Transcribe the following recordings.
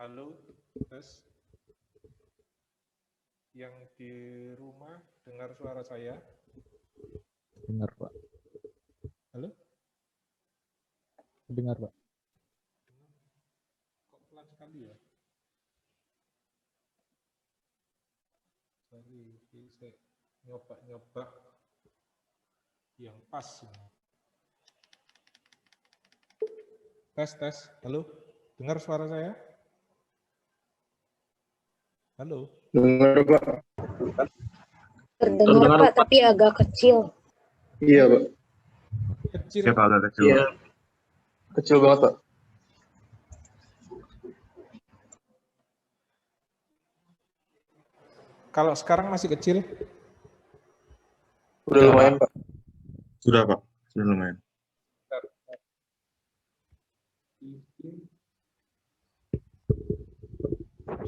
Halo, tes. Yang di rumah dengar suara saya? Dengar, Pak. Halo? Dengar, Pak. Kok pelan sekali ya? Sorry, saya nyoba-nyoba yang pas. Tes. Halo? Dengar suara saya? Halo? Dengar, Pak. Terdengar, Pak, tapi agak kecil. Iya, Pak. Kecil. Siapa agak kecil? Iya. Kecil banget, Pak. Kalau sekarang masih kecil? Udah lumayan, Pak. Sudah, Pak. Sudah lumayan.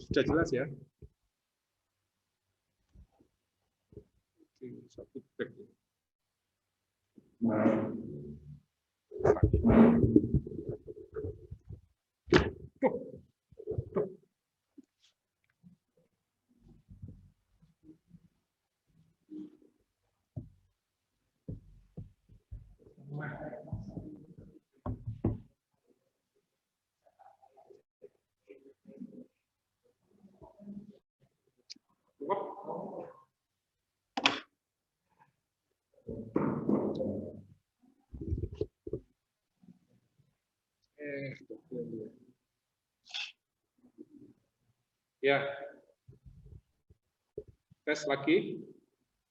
Sudah jelas ya? Oke, satu back. Ya, tes lagi.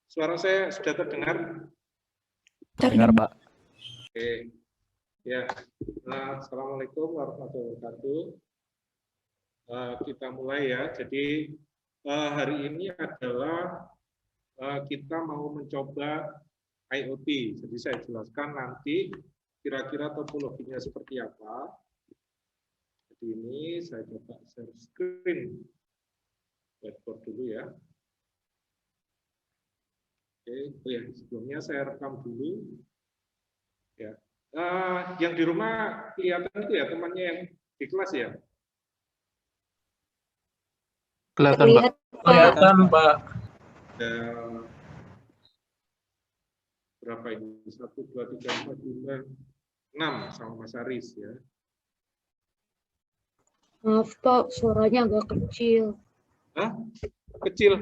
Suara saya sudah terdengar? Dengar, Pak. Oke. Ya, Assalamualaikum warahmatullahi wabarakatuh. Kita mulai ya. Jadi hari ini adalah kita mau mencoba IoT. Jadi saya jelaskan nanti kira-kira topologinya seperti apa. Jadi ini saya coba share screen whiteboard dulu ya. Oke, oh ya, sebelumnya saya rekam dulu. Ya, yang di rumah kelihatan itu ya temannya yang di kelas ya. Kelihatan, Pak. Kelihatan, Pak. Dan berapa ini? 1, 2, 3, 4, 5, 6 sama Mas Aris ya. Maaf, Pak, suaranya agak kecil. Hah? Kecil.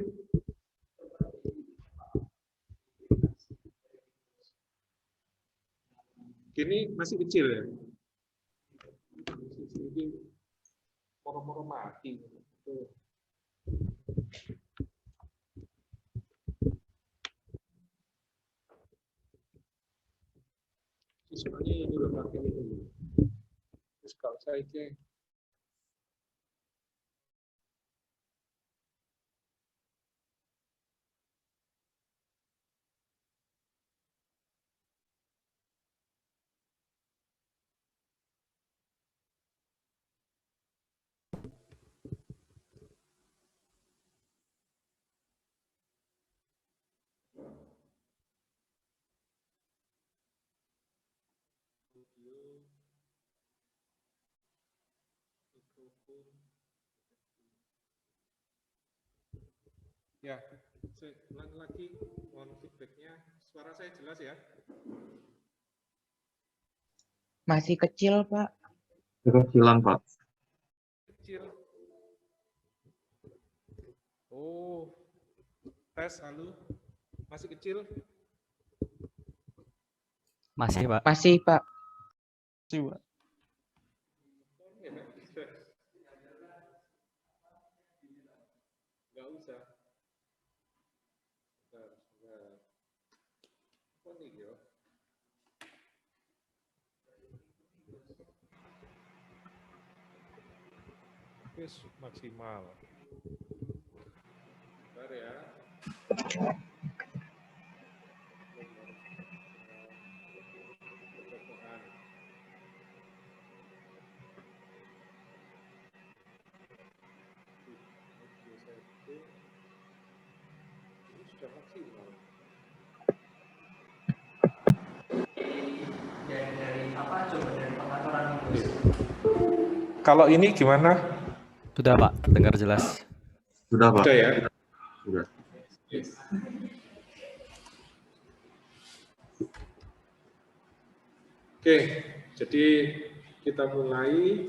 Gini masih kecil ya. Ini moro-moro mati. Sebenarnya ini udah pakai ini. Terus kalau saya cek ya, saya ulangi lagi, mohon feedbacknya. Suara saya jelas ya? Masih kecil, Pak. Kecilan, Pak. Kecil. Oh, tes, halo. Masih kecil? Masih, Pak. Masih, Pak. Masih, Pak. Nggak usah. Bentar. Apa nih, yo? Oke, maksimal. Bentar ya. Ini sudah maksimal. Kalau ini gimana? Sudah Pak, dengar jelas. Sudah, Pak. Sudah ya? Sudah. Oke, jadi kita mulai.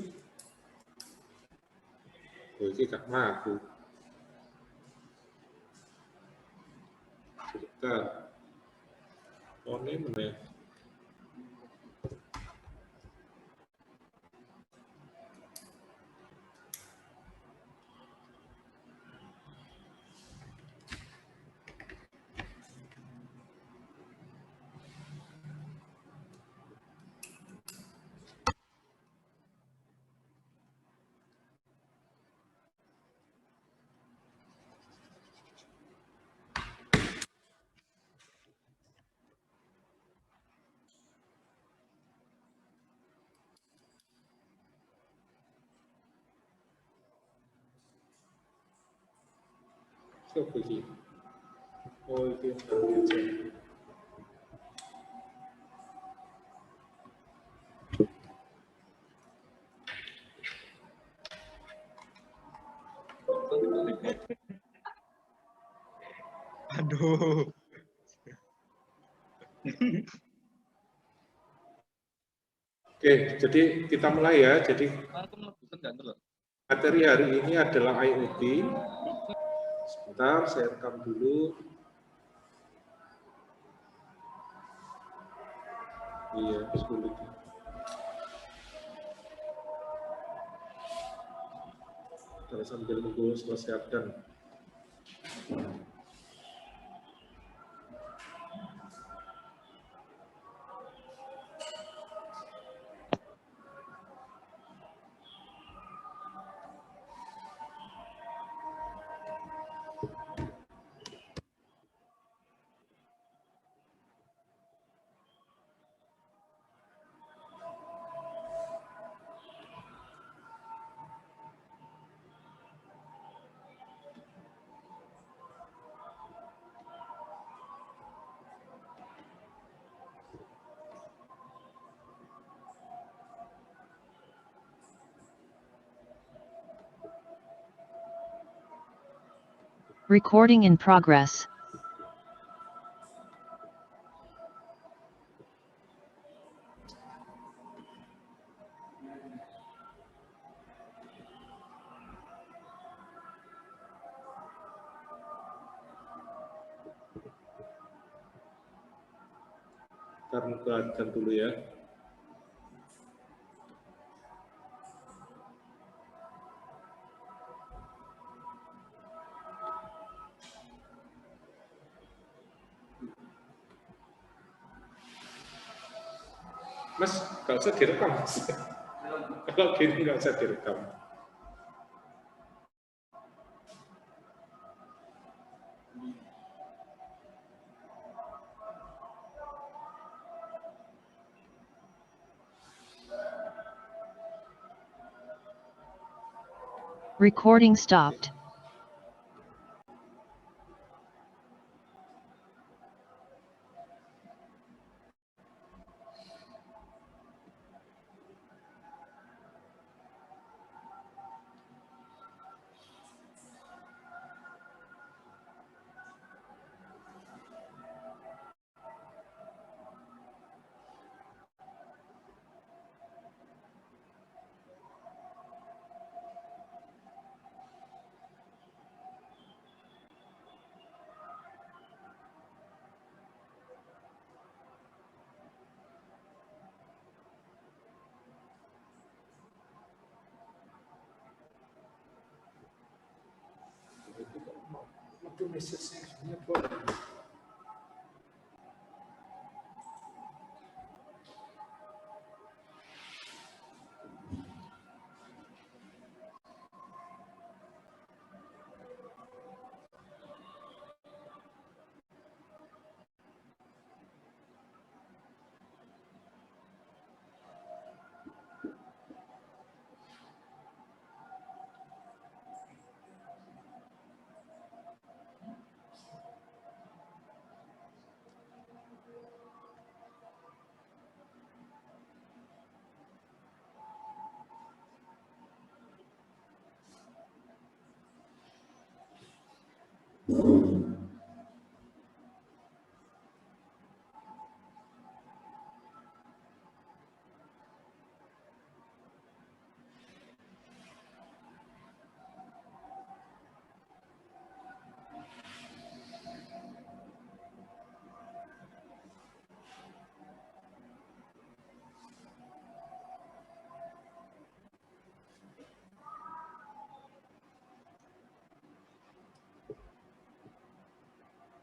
Oh, ini gak ngaku. Sebentar. Oh, ini mana? Siapa ini? Oh, itu yang Aduh. Oke, jadi kita mulai ya. Jadi materi hari ini adalah IoT. Sebentar, saya rekam dulu. Iya, sulit. Kita sambil menunggu selesaikan. Recording in progress. Kita perhatikan dulu ya. Mas, nggak usah direkam, Mas. Kalau gini nggak usah direkam. Recording stopped.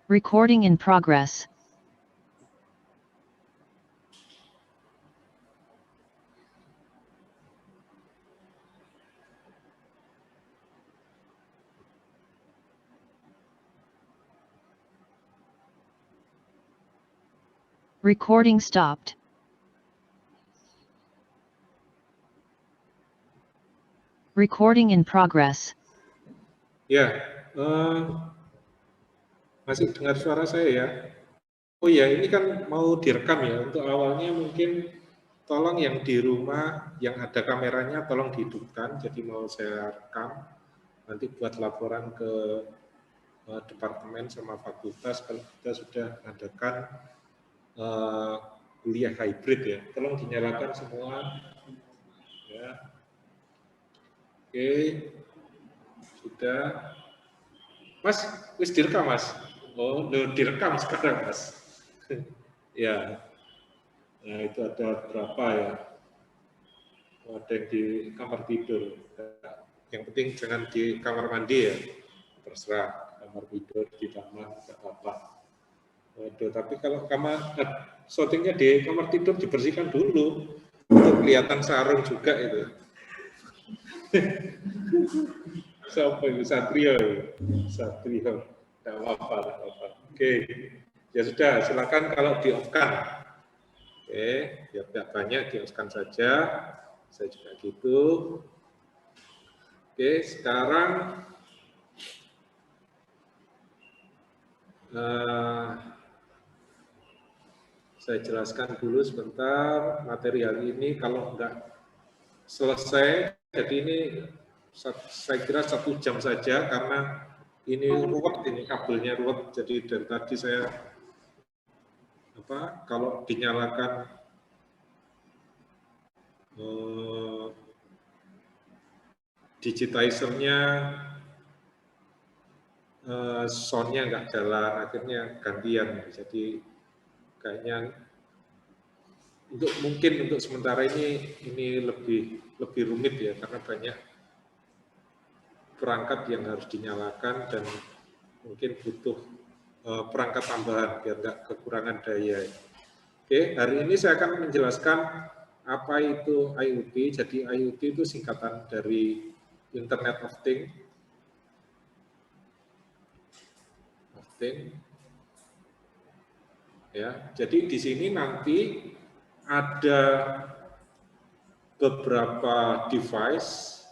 Recording in progress. Recording stopped. Recording in progress. Ya, masih dengar suara saya ya? Oh ya, ini kan mau direkam ya. Untuk awalnya mungkin tolong yang di rumah yang ada kameranya tolong dihidupkan. Jadi mau saya rekam. Nanti buat laporan ke departemen sama fakultas kalau kita sudah mengadakan kuliah hybrid ya. Tolong dinyalakan semua. Ya. Oke, sudah. Mas, wis direkam Mas? Oh, direkam sekarang Mas. Ya, nah itu ada berapa ya? Ada yang di kamar tidur. Yang penting jangan di kamar mandi ya. Terserah, kamar tidur di taman tidak apa-apa. Waduh, tapi kalau kamar shootingnya di kamar tidur dibersihkan dulu untuk kelihatan sarung juga itu. Siapa itu? Satrio. Satrio. Tidak apa-apa, tidak apa-apa. Oke. Ya sudah, silakan kalau di-off-kan. Oke, biar tidak banyak di-off-kan saja. Saya juga gitu. Oke, sekarang saya jelaskan dulu sebentar materi hari ini. Kalau enggak selesai, jadi ini saya kira 1 jam saja karena ini ruwet, ini kabelnya ruwet. Jadi dari tadi saya kalau dinyalakan digitizer-nya sound-nya nggak jalan, akhirnya gantian. Jadi kayaknya mungkin untuk sementara ini lebih rumit ya karena banyak perangkat yang harus dinyalakan dan mungkin butuh perangkat tambahan biar nggak kekurangan daya. Oke, hari ini saya akan menjelaskan apa itu IoT. Jadi IoT itu singkatan dari Internet of Things. Ya, jadi di sini nanti ada beberapa device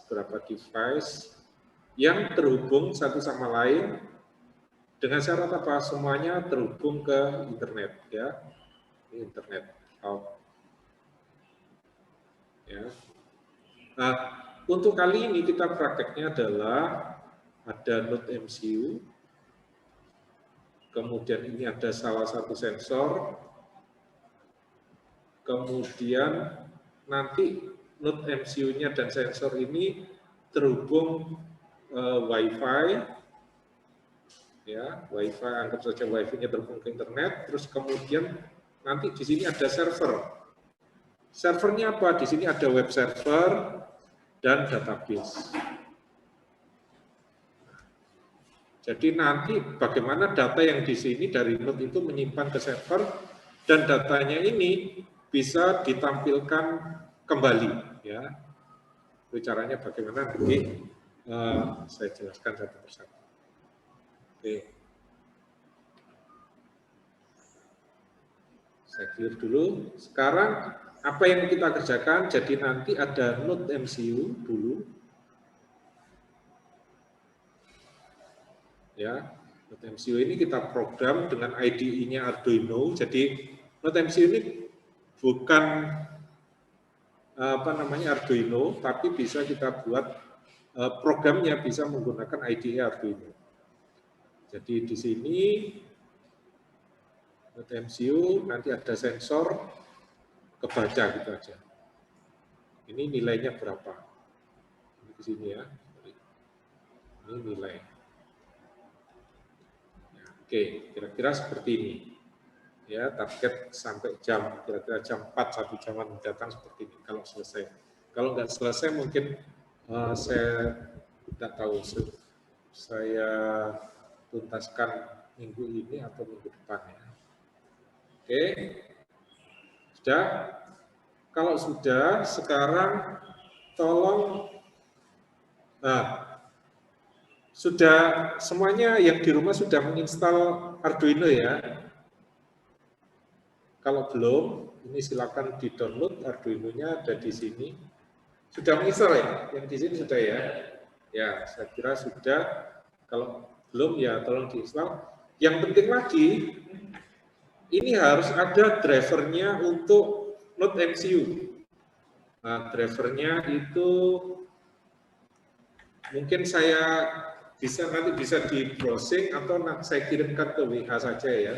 yang terhubung satu sama lain dengan syarat apa? Semuanya terhubung ke internet ya. Internet out. Ya. Nah, untuk kali ini kita prakteknya adalah ada node MCU. Kemudian ini ada salah satu sensor. Kemudian nanti node MCU-nya dan sensor ini terhubung Wi-Fi, ya Wi-Fi, anggap saja Wi-Fi-nya terhubung ke internet. Terus kemudian nanti di sini ada server. Servernya apa? Di sini ada web server dan database. Jadi nanti bagaimana data yang di sini dari node itu menyimpan ke server dan datanya ini bisa ditampilkan kembali, ya. Itu caranya bagaimana nanti saya jelaskan satu persatu. Oke. Saya clear dulu. Sekarang apa yang kita kerjakan? Jadi nanti ada node MCU dulu. Ya, node MCU ini kita program dengan IDE-nya Arduino. Jadi node MCU ini bukan Arduino, tapi bisa kita buat programnya bisa menggunakan IDE Arduino. Jadi di sini MCU nanti ada sensor kebaca gitu aja. Ini nilainya berapa? Ini di sini ya. Ini nilai. Ya, oke, kira-kira seperti ini. Ya, target sampai jam, kira-kira jam 4, 1 jaman mendatang seperti ini, kalau selesai. Kalau nggak selesai mungkin saya tidak tahu, saya tuntaskan minggu ini atau minggu depan ya. Oke, sudah? Kalau sudah, sekarang tolong, sudah semuanya yang di rumah sudah menginstal Arduino ya. Kalau belum, ini silakan di-download Arduino-nya, ada di sini. Sudah menginstal ya? Yang di sini sudah ya? Ya, saya kira sudah. Kalau belum ya tolong diinstal. Yang penting lagi, ini harus ada drivernya untuk Node MCU. Nah, drivernya itu mungkin saya nanti bisa di browsing atau saya kirimkan ke WA saja ya.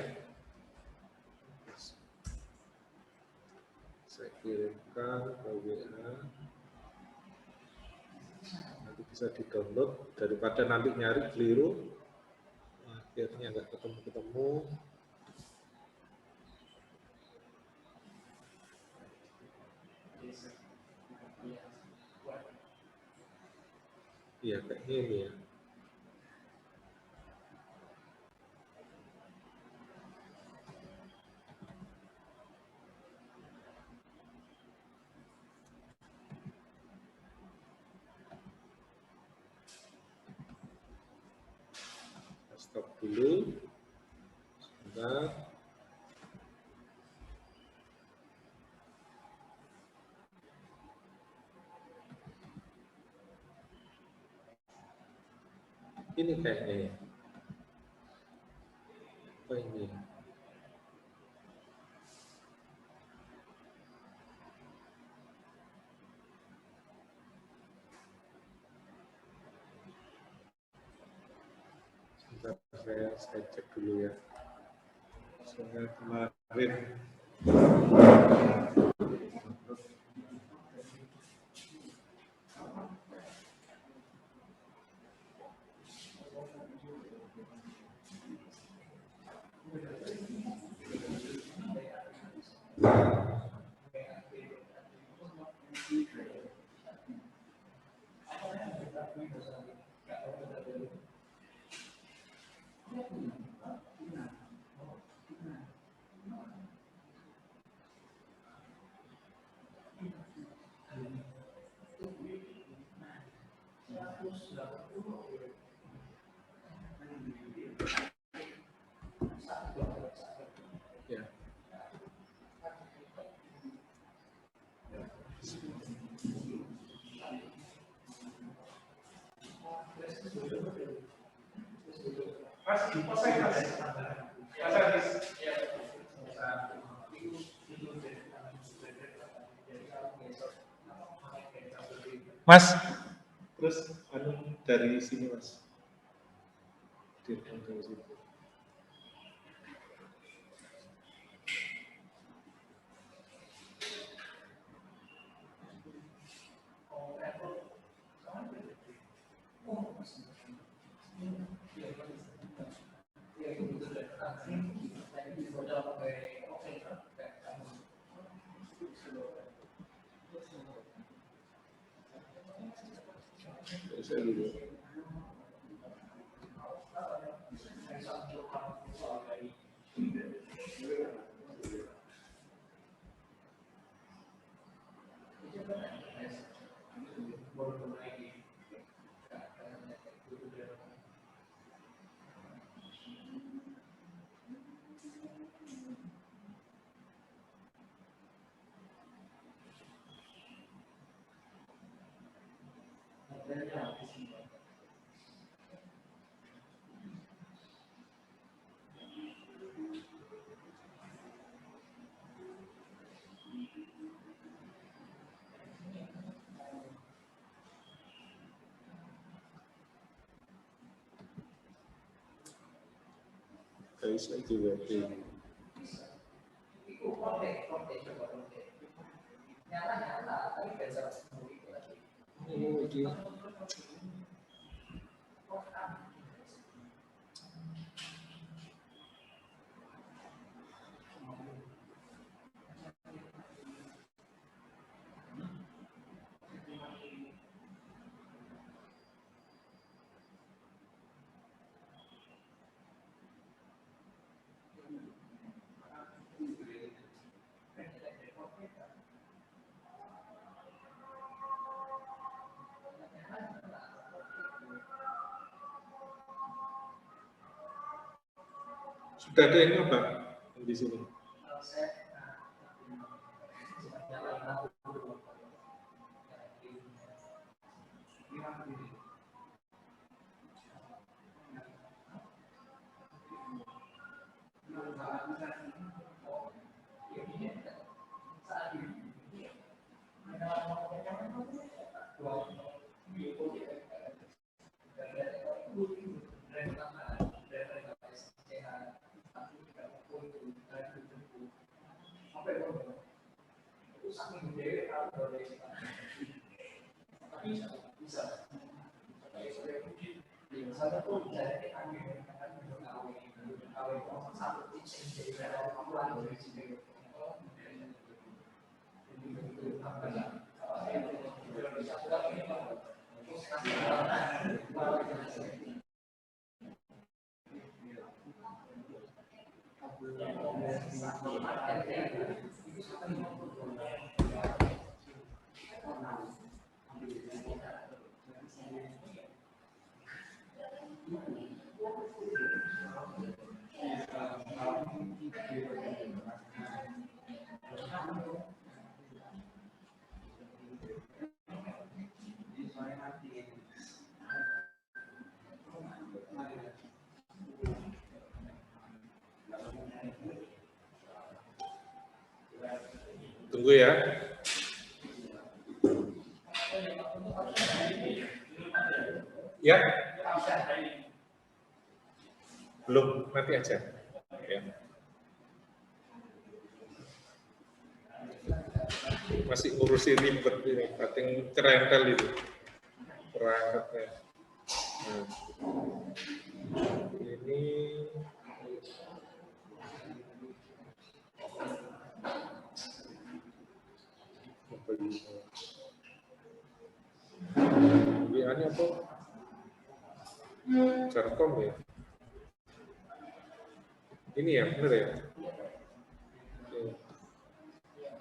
Saya kirimkan ke WA. Nanti bisa di-download daripada nanti nyari keliru. Akhirnya nggak ketemu-ketemu. Iya, kayaknya ini ya. Stop dulu. Sebentar. Ini kayaknya ya. Apa ini? Sebentar, saya cek dulu ya. Saya kemarin ya. Mas, terus dari sini Mas. Dari sini. Saya dulu. Bisa juga. Sudah ada yang apa di sini? Tunggu ya. Ya. Belum, nanti aja. Ya. Masih ngurusin ribet ini, pating kerentel itu. Perangkatnya. Nah. Ini WA-nya apa? Jarkom ya? Ini ya, benar ya?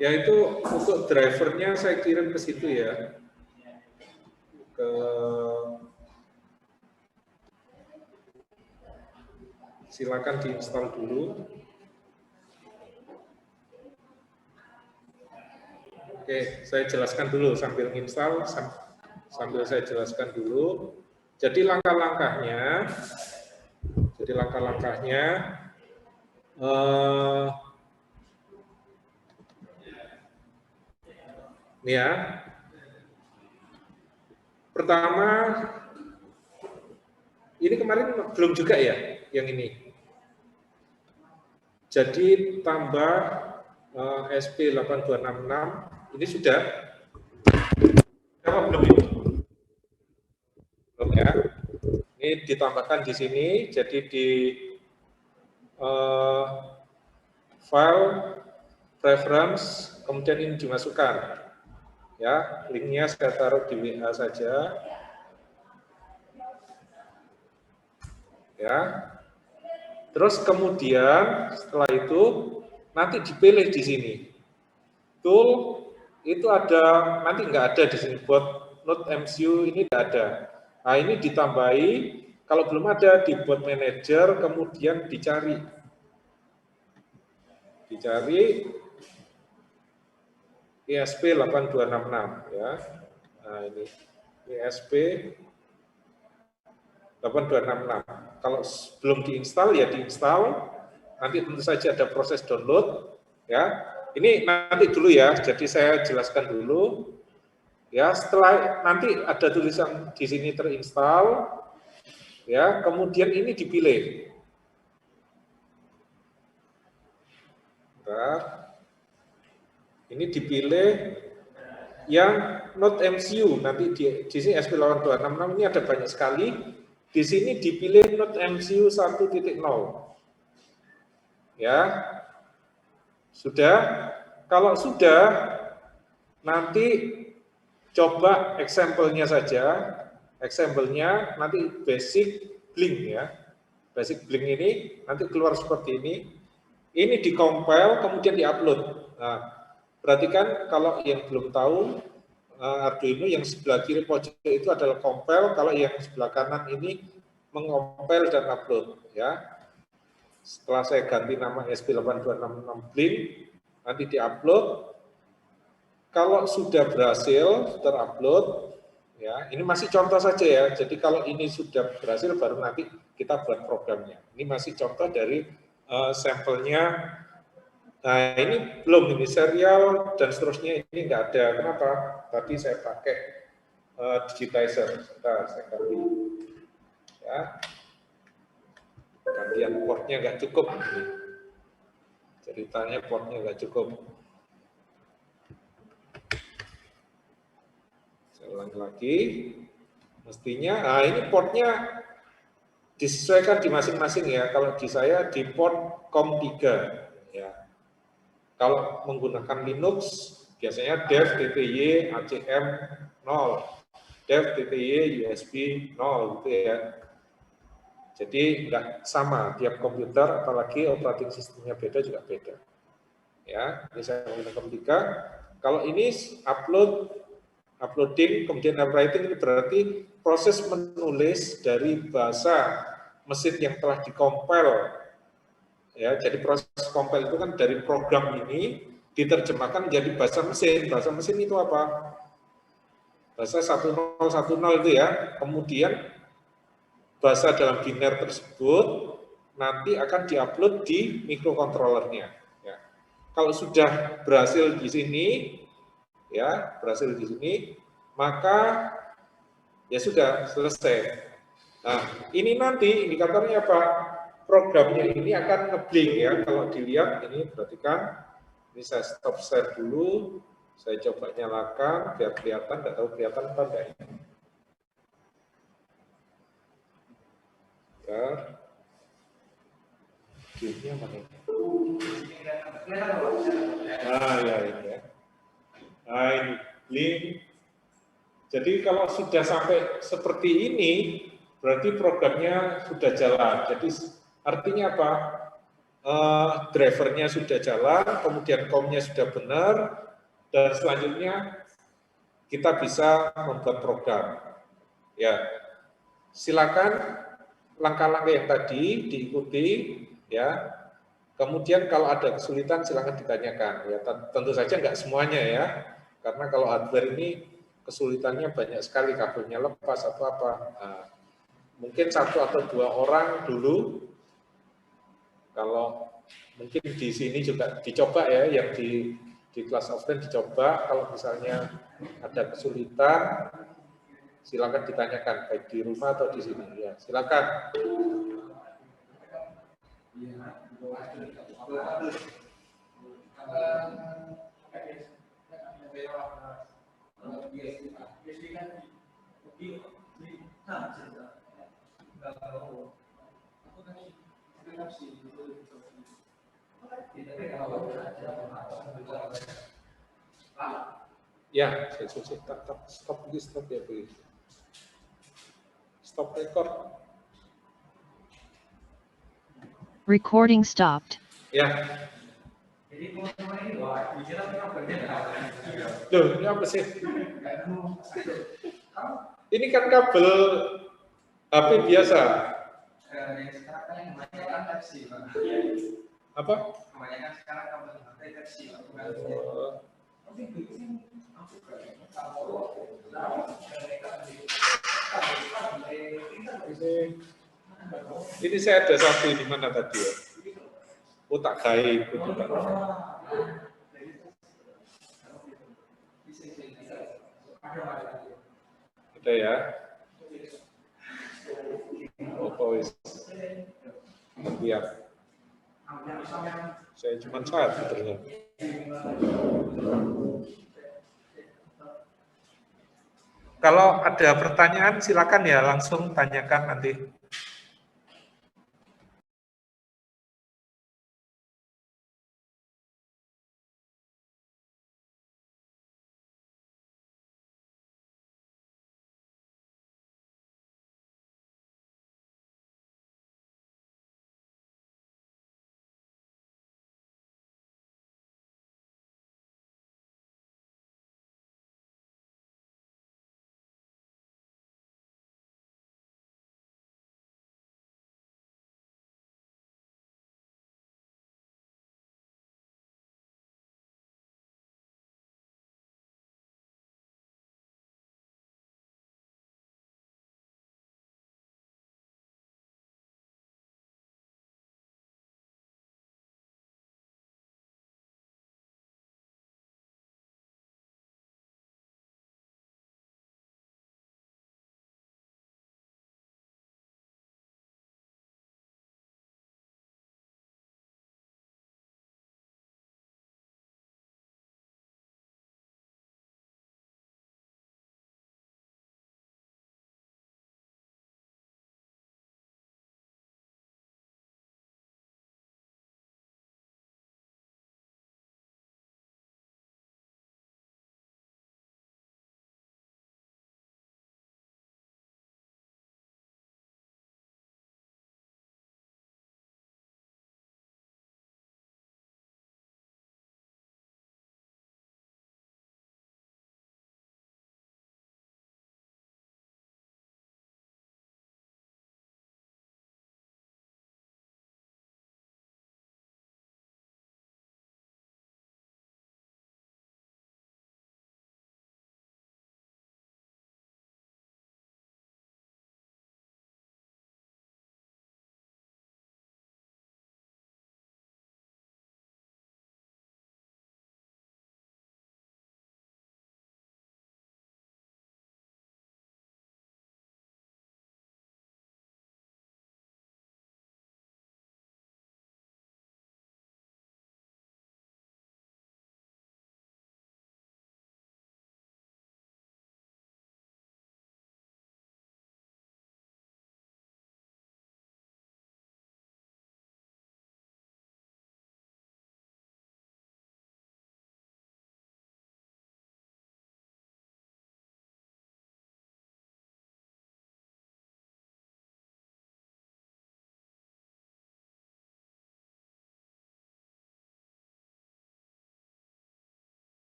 Ya itu untuk drivernya saya kirim ke situ ya. Silakan diinstal dulu. Oke, saya jelaskan dulu sambil install, sambil saya jelaskan dulu. Jadi langkah-langkahnya, ini ya. Pertama, ini kemarin belum juga ya, yang ini. Jadi tambah SP8266, ini sudah. Apa belum ini? Belum ya. Ini ditambahkan di sini, jadi di file preference, kemudian ini dimasukkan. Ya, linknya saya taruh di WA saja. Ya. Terus kemudian setelah itu nanti dipilih di sini. Tool itu ada, nanti nggak ada di sini buat Node MCU ini nggak ada. Nah ini ditambahi, kalau belum ada di Boot Manager, kemudian dicari ESP8266 ya. Nah ini ESP8266. Kalau belum diinstal ya diinstal. Nanti tentu saja ada proses download ya. Ini nanti dulu ya. Jadi saya jelaskan dulu. Ya, setelah nanti ada tulisan di sini terinstall ya, kemudian ini dipilih. Bentar. Ini dipilih yang not MCU. Nanti di sini SP8266 ini ada banyak sekali. Di sini dipilih not MCU 1.0. Ya. Sudah? Kalau sudah, nanti coba example-nya saja. Example-nya nanti basic blink ya. Basic blink ini nanti keluar seperti ini. Ini di-compile, kemudian di-upload. Nah, perhatikan kalau yang belum tahu, Arduino yang sebelah kiri pojok itu adalah compile, kalau yang sebelah kanan ini mengompel dan upload. Ya. Setelah saya ganti nama SP8266 Blink, nanti di-upload. Kalau sudah berhasil terupload, ya, ini masih contoh saja ya. Jadi kalau ini sudah berhasil, baru nanti kita buat programnya. Ini masih contoh dari sampelnya. Nah ini belum, ini serial dan seterusnya ini nggak ada. Kenapa? Tadi saya pakai digitizer. Sebentar, saya ganti. Ya. Gantian portnya nggak cukup. Ceritanya portnya nggak cukup. Saya ulangi lagi. Mestinya, nah ini portnya disesuaikan di masing-masing ya. Kalau di saya di port COM3 ya. Kalau menggunakan Linux biasanya dev TTY ACM 0, dev TTY USB 0 gitu ya. Jadi enggak sama tiap komputer, apalagi operating sistemnya beda juga beda. Ya, ini saya menggunakan COM3. Kalau ini uploading, kemudian writing ini berarti proses menulis dari bahasa mesin yang telah dikompil. Ya, jadi proses compile itu kan dari program ini diterjemahkan menjadi bahasa mesin. Bahasa mesin itu apa? Bahasa 1010 itu ya. Kemudian bahasa dalam biner tersebut nanti akan diupload di microcontrollernya. Ya. Kalau sudah berhasil di sini, ya berhasil di sini, maka ya sudah selesai. Nah, ini nanti indikatornya apa? Programnya ini akan ngeblink ya. Kalau dilihat ini perhatikan, ini saya stop share dulu, saya coba nyalakan biar kelihatan, nggak tahu kelihatan apa enggak ya. Ya. Blink-nya mana ini? Nah, ya ini ya. Nah, ini blink. Jadi kalau sudah sampai seperti ini, berarti programnya sudah jalan. Jadi artinya apa? Drivernya sudah jalan, kemudian COM-nya sudah benar, dan selanjutnya kita bisa membuat program. Ya, silakan langkah-langkah yang tadi diikuti, ya. Kemudian kalau ada kesulitan silakan ditanyakan. Ya, tentu saja nggak semuanya ya, karena kalau hardware ini kesulitannya banyak sekali, kabelnya lepas atau apa. Nah, mungkin 1 atau 2 orang dulu. Kalau mungkin di sini juga dicoba ya, yang di kelas offline dicoba. Kalau misalnya ada kesulitan, silakan ditanyakan baik di rumah atau di sini ya. Silakan. Ya, saya stop ya, please. Stop record. Recording stopped. Ya. Loh, ini apa sih? Ini kan kabel HP biasa. Apa? Kebanyakan sekarang kabel HP Type-C. Ini saya ada satu di mana tadi ya? Oh tak gaib. Ada ya? Oh, lihat. Saya cuma satu ternyata. Kalau ada pertanyaan silakan ya langsung tanyakan nanti.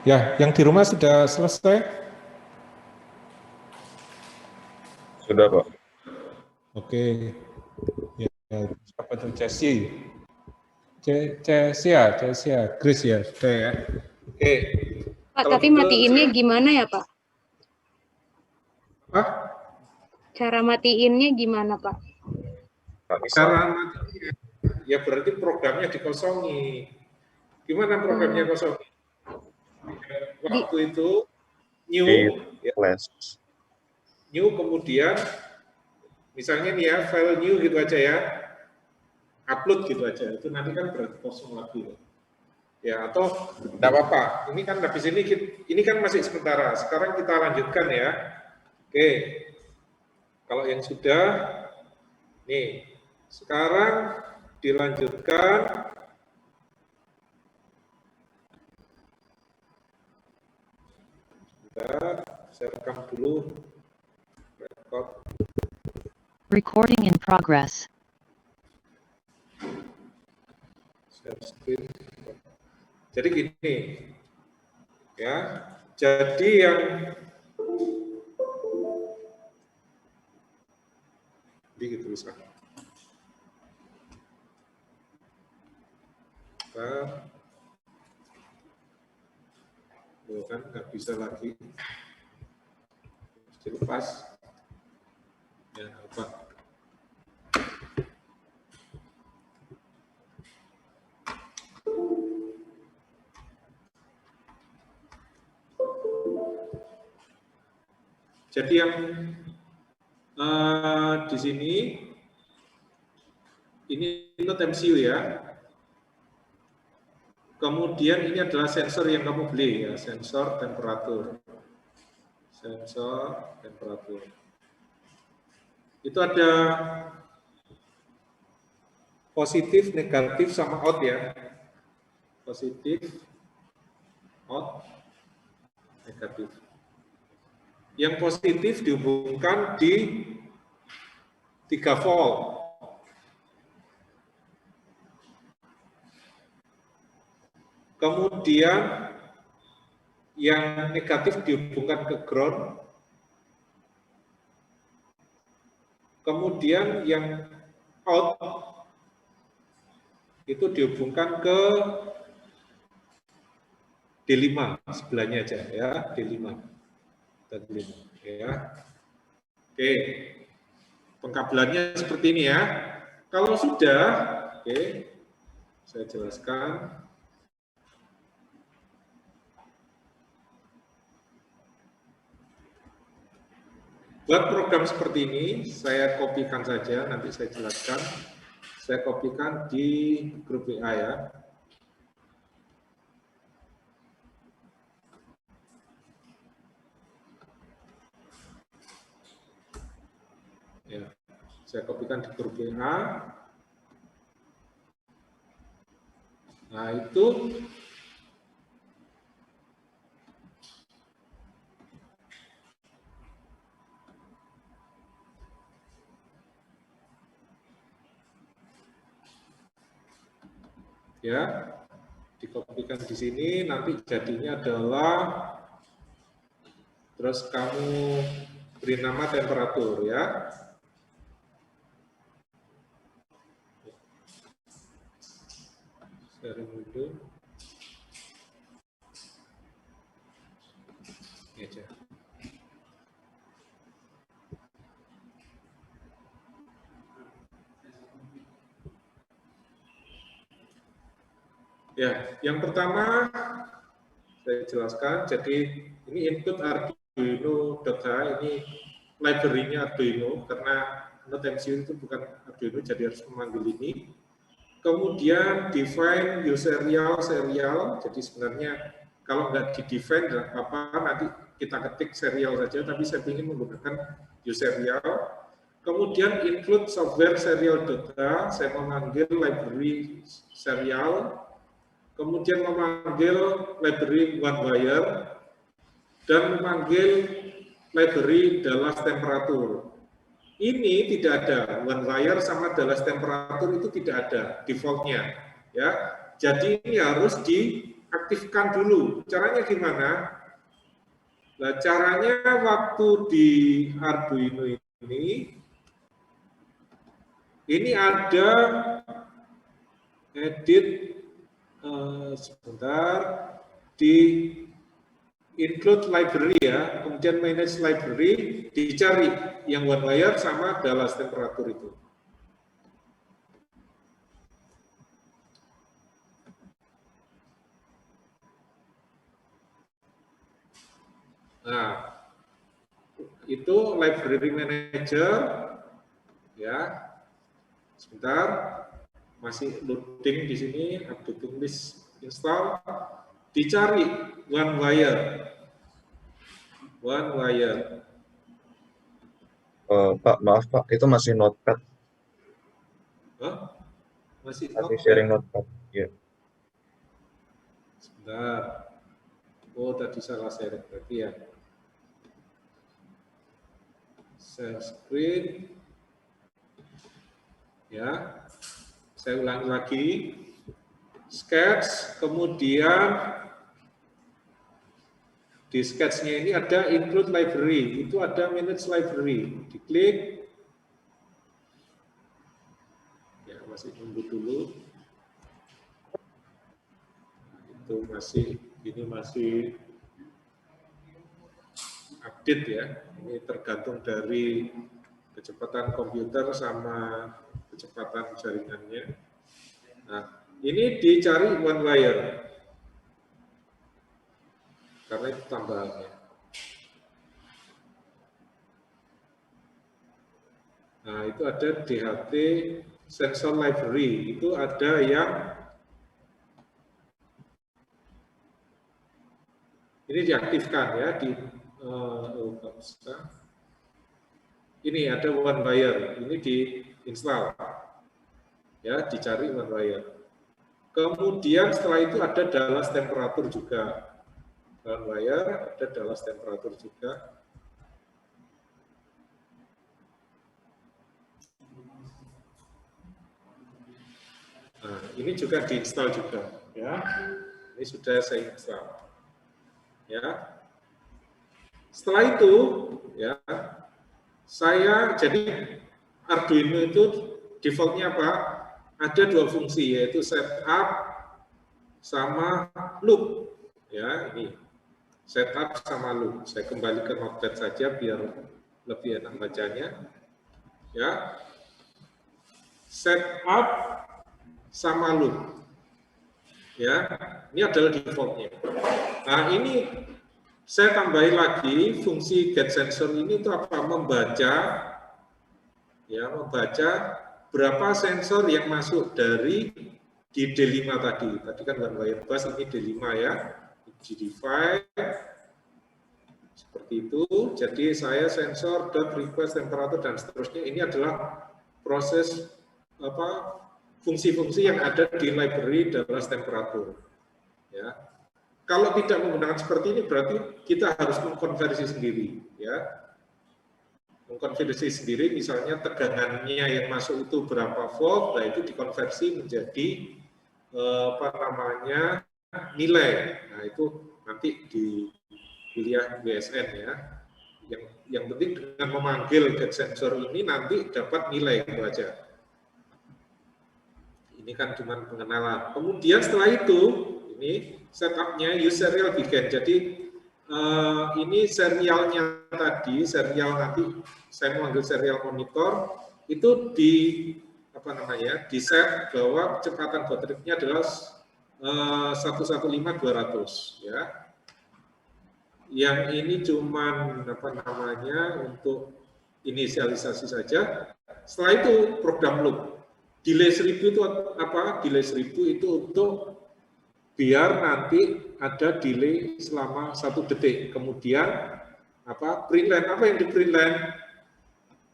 Ya, yang di rumah sudah selesai? Sudah, Pak. Oke. Ya, siapa tuh Jessie? Cesia, Grace ya, sudah ya. Oke. Pak, Kalau tapi gitu, matiinnya gimana ya, Pak? Hah? Cara matiinnya gimana, Pak? Nggak bisa. Cara matinya, ya berarti programnya dikosongi. Gimana programnya kosongi? Waktu itu new, ya, Flash. new kemudian misalnya nih ya file new gitu aja ya, upload gitu aja, itu nanti kan berarti kosong lagi ya, atau enggak apa-apa, ini kan habis ini kan masih sementara, sekarang kita lanjutkan ya. Oke, kalau yang sudah nih sekarang dilanjutkan. Saya rekam dulu record. Recording in progress. Share screen. Jadi gini, ya. Jadi yang gitu tulisan. Kan nggak bisa lagi. Dilepas. Ya apa? Jadi yang di sini ini Note MCU ya. Kemudian ini adalah sensor yang kamu beli ya, sensor temperatur. Sensor temperatur. Itu ada positif, negatif, sama out ya. Positif, out, negatif. Yang positif dihubungkan di 3 volt. Kemudian yang negatif dihubungkan ke ground. Kemudian yang out itu dihubungkan ke D5 sebelahnya aja ya, D5 dan D5 ya. Oke. Pengkabelannya seperti ini ya. Kalau sudah, oke, saya jelaskan. Buat program seperti ini, saya kopikan saja, nanti saya jelaskan. Saya kopikan di grup WA ya. Ya, saya kopikan di grup WA. Nah, itu ya, dikopikan di sini, nanti jadinya adalah terus kamu beri nama temperatur ya. Sharing window. Ini aja. Ya, yang pertama saya jelaskan. Jadi ini input Arduino.h, ini library-nya Arduino karena Note MCU itu bukan Arduino, jadi harus memanggil ini. Kemudian define userial serial. Jadi sebenarnya kalau nggak di-define apa nanti kita ketik serial saja, tapi saya ingin menggunakan userial. Kemudian include software serial.h, saya memanggil library serial. Kemudian memanggil library OneWire dan memanggil library Dallas temperatur. Ini tidak ada, OneWire sama Dallas temperatur itu tidak ada defaultnya, ya. Jadi ini harus di aktifkan dulu. Caranya gimana? Nah, caranya waktu di Arduino ini ada edit sebentar di include library ya, kemudian manage library, dicari yang one wire sama Dallas temperatur itu. Nah, itu library manager ya. Sebentar, masih loading di sini, updating list install, dicari one wire. Pak, maaf Pak, itu masih notepad. Huh? Masih sharing notepad. Ya. Sebentar. Oh, tadi salah share berarti ya. Share screen. Ya. Saya ulangi lagi. Sketch, kemudian di sketch-nya ini ada include library, itu ada manage library. Diklik. Ya, masih tunggu dulu. Itu masih update ya. Ini tergantung dari kecepatan komputer sama kecepatan jaringannya. Nah, ini dicari one wire. Karena itu tambahannya. Nah, itu ada DHT sensor library. Itu ada yang ini diaktifkan ya di ini ada one wire. Ini diinstal. Ya, dicari one wire. Kemudian setelah itu ada Dallas temperatur juga. One wire, ada Dallas temperatur juga. Nah, ini juga diinstal juga, ya. Ini sudah saya install. Ya. Setelah itu, ya, jadi Arduino itu defaultnya apa? Ada dua fungsi, yaitu setup sama loop. Ya, ini setup sama loop. Saya kembali ke notepad saja biar lebih enak bacanya. Ya, setup sama loop. Ya, ini adalah defaultnya. Nah, ini saya tambahin lagi fungsi get sensor ini untuk apa? Membaca berapa sensor yang masuk dari di D5 tadi. Tadi kan one wire bus, ini D5 ya. GD5 seperti itu. Jadi saya sensor request temperatur dan seterusnya. Ini adalah proses fungsi-fungsi yang ada di library Dallas temperatur. Ya. Kalau tidak menggunakan seperti ini berarti kita harus mengkonversi sendiri, ya. Mengkonversi sendiri, misalnya tegangannya yang masuk itu berapa volt, nah itu dikonversi menjadi nilai. Nah itu nanti di kuliah WSN ya. Yang penting dengan memanggil get sensor ini nanti dapat nilai itu aja. Ini kan cuma pengenalan. Kemudian setelah itu, ini setupnya use serial begin. Jadi ini serialnya tadi, serial nanti saya memanggil serial monitor itu di set bahwa kecepatan baterainya adalah 115/200 ya. Yang ini cuman untuk inisialisasi saja. Setelah itu program loop. Delay 1000 itu apa? Delay 1000 itu untuk biar nanti ada delay selama 1 detik. Kemudian print line, apa yang di print line?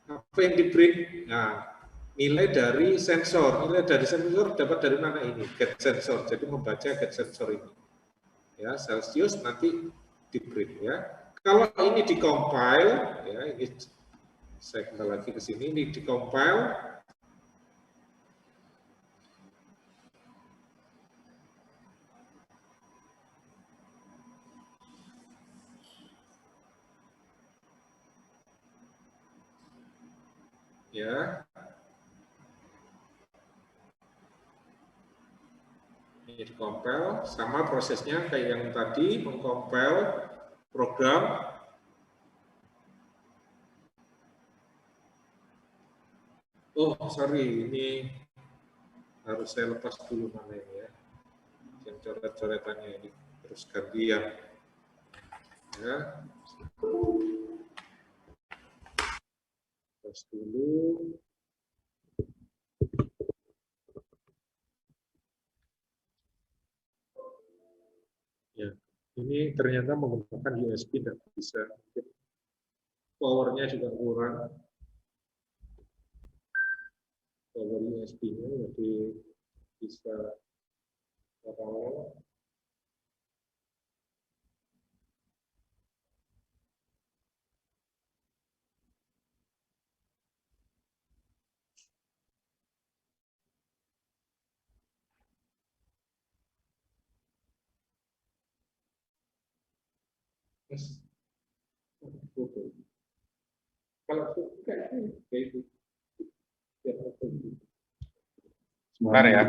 Apa yang di print? Nah, nilai dari sensor. Nilai dari sensor dapat dari mana ini? Get sensor. Jadi membaca get sensor ini. Ya, Celsius nanti di print ya. Kalau ini di compile ya, ini saya kembali lagi ke sini, ini di compile. ya. Ini dikompil, sama prosesnya kayak yang tadi, mengkompil program. Oh, sorry, ini harus saya lepas dulu mana ini ya. Yang coret-coretannya ini terus gantian. Ya. Lepas dulu. Ya, ini ternyata menggunakan USB tidak bisa. Powernya juga kurang. Power USB-nya jadi bisa paralel. Kalau suka kayak itu. Sebentar ya.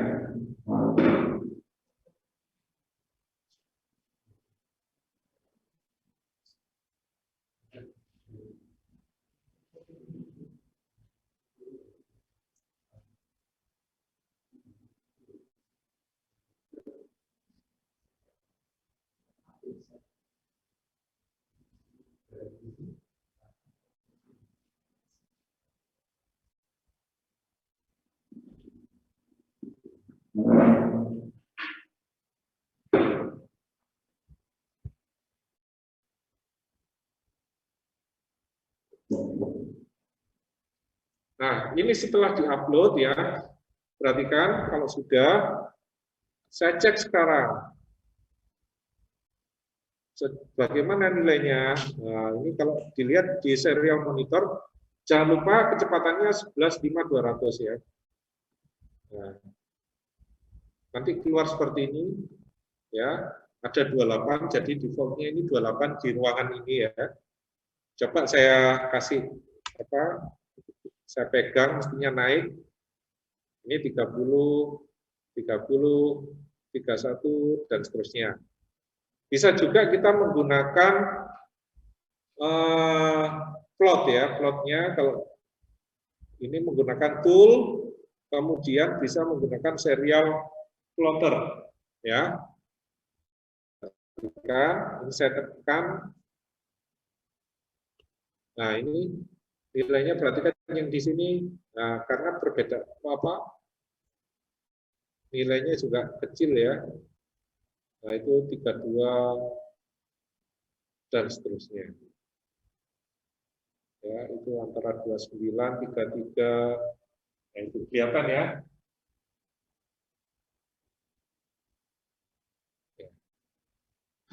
Nah, ini setelah diupload ya, perhatikan kalau sudah, saya cek sekarang. Bagaimana nilainya? Nah, ini kalau dilihat di serial monitor, jangan lupa kecepatannya 11.5.200 ya. Nah, nanti keluar seperti ini, ya, ada 28, jadi defaultnya ini 28 di ruangan ini ya. Coba saya kasih apa? Saya pegang mestinya naik. Ini 30, 30, 31 dan seterusnya. Bisa juga kita menggunakan plot ya, plotnya kalau ini menggunakan tool, kemudian bisa menggunakan serial plotter ya. Ini saya tekan. Nah, ini nilainya perhatikan yang di sini, nah, karena berbeda apa nilainya juga kecil ya. Nah, itu 32 dan seterusnya. Ya, itu antara 29, 33, nah, itu kelihatan ya.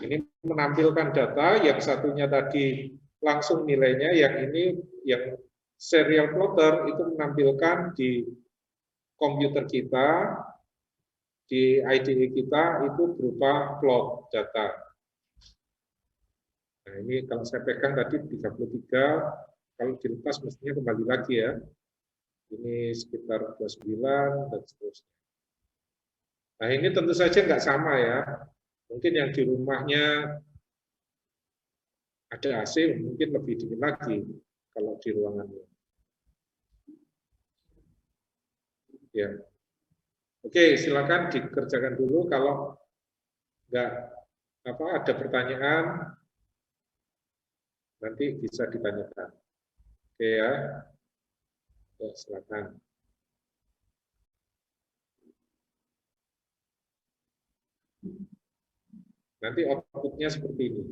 Ini menampilkan data, yang satunya tadi langsung nilainya, yang ini yang serial plotter itu menampilkan di komputer kita, di IDE kita itu berupa plot data. Nah, ini kalau saya pegang tadi 33, kalau dilepas mestinya kembali lagi ya. Ini sekitar 29 dan seterusnya. Nah, ini tentu saja nggak sama ya. Mungkin yang di rumahnya ada AC, mungkin lebih dingin lagi kalau di ruangannya. Ya. Oke, silakan dikerjakan dulu. Kalau nggak ada pertanyaan, nanti bisa ditanyakan. Oke ya. Ya, silakan. Nanti outputnya seperti ini.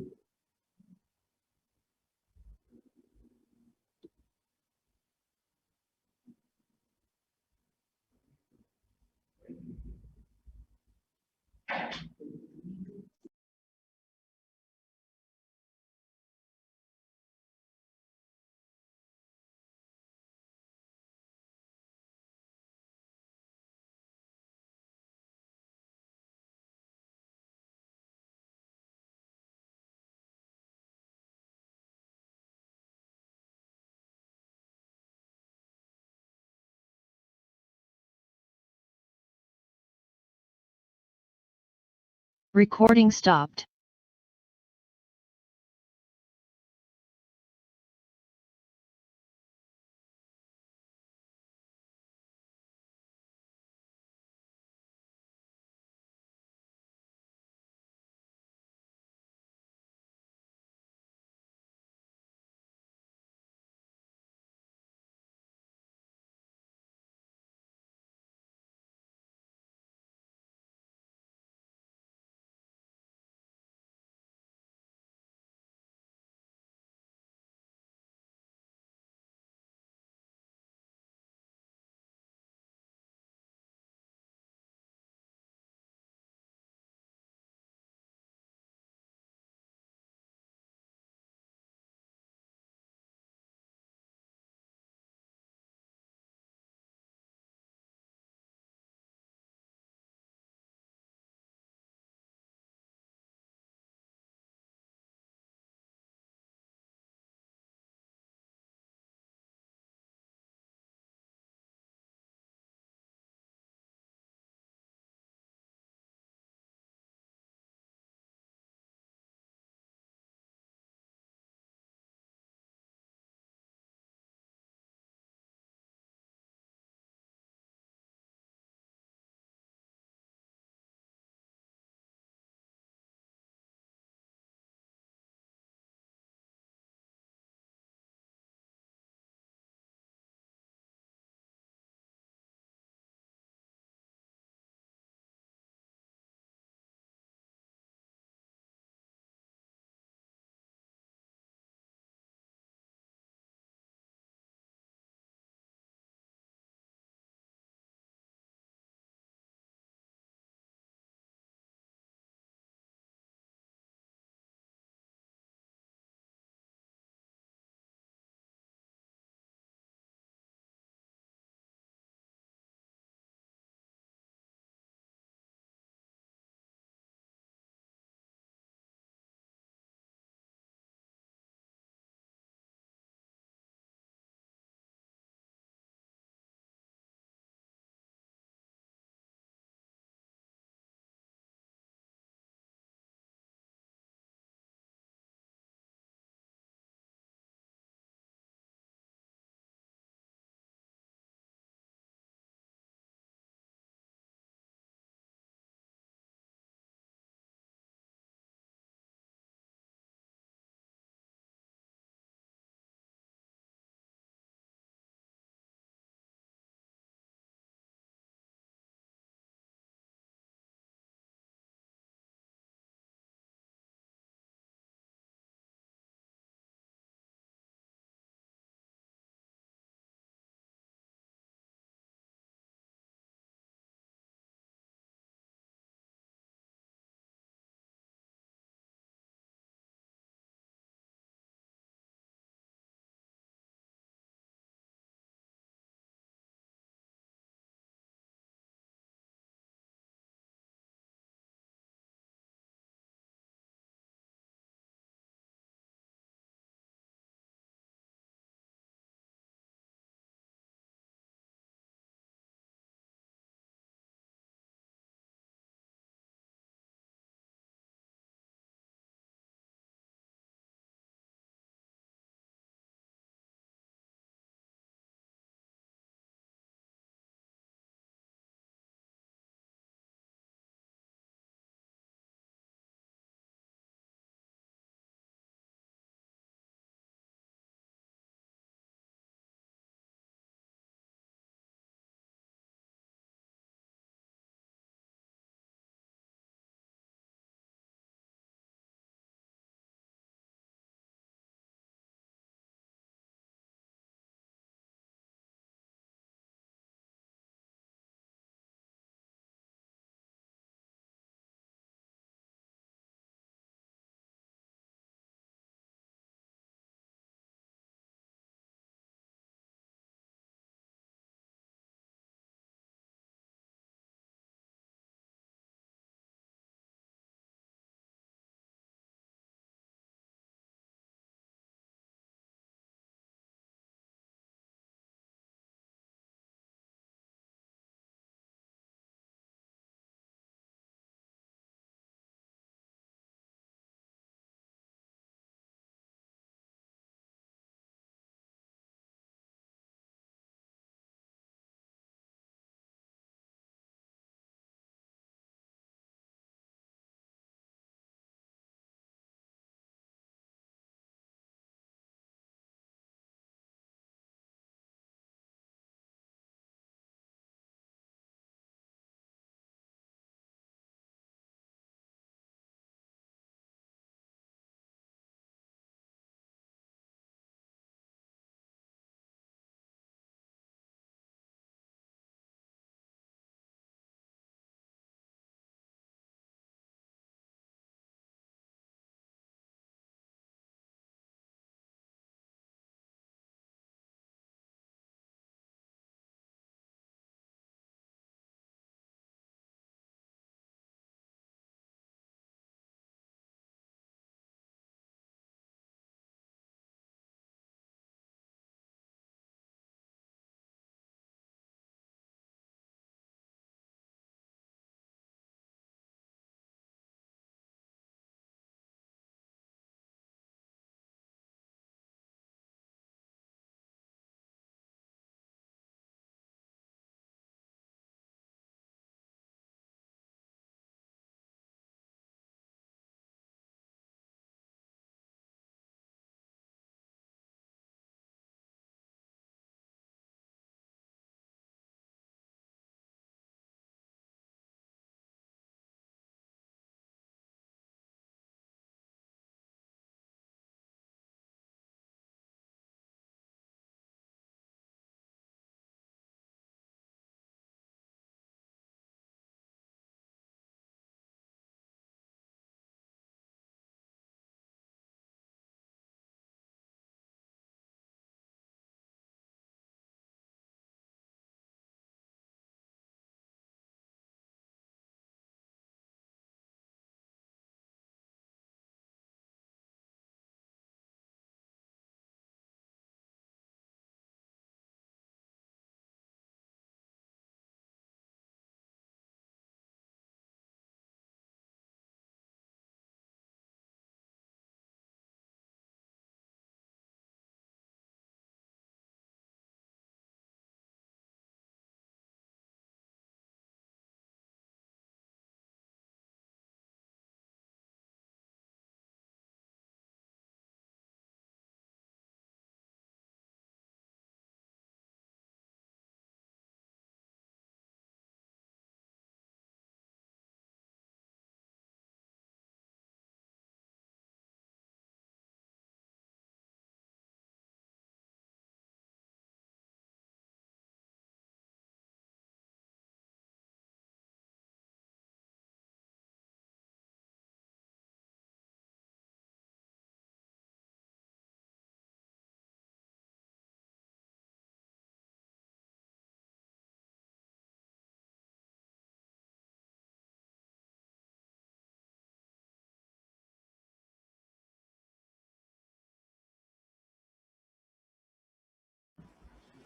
Recording stopped.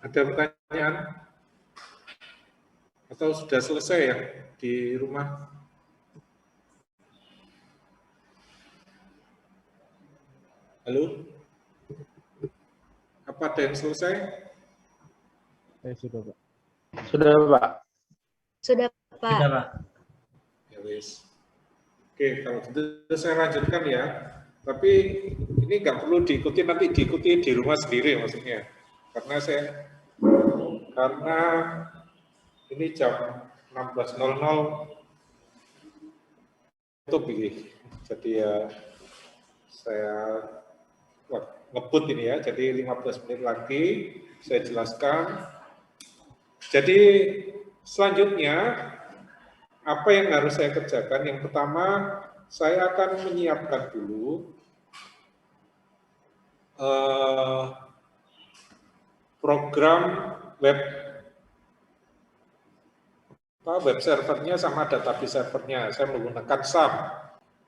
Ada pertanyaan? Atau sudah selesai ya di rumah? Halo? Apa ada yang selesai? Sudah, Pak. Sudah, Pak. Sudah, Pak. Ya wis. Oke, kalau gitu saya lanjutkan ya. Tapi ini nggak perlu diikuti, nanti diikuti di rumah sendiri maksudnya. Karena ini jam 16.00 tutup ini. Jadi ya saya ngebut ini ya. Jadi 15 menit lagi saya jelaskan. Jadi selanjutnya apa yang harus saya kerjakan? Yang pertama, saya akan menyiapkan dulu program web servernya sama database servernya. Saya menggunakan SAM.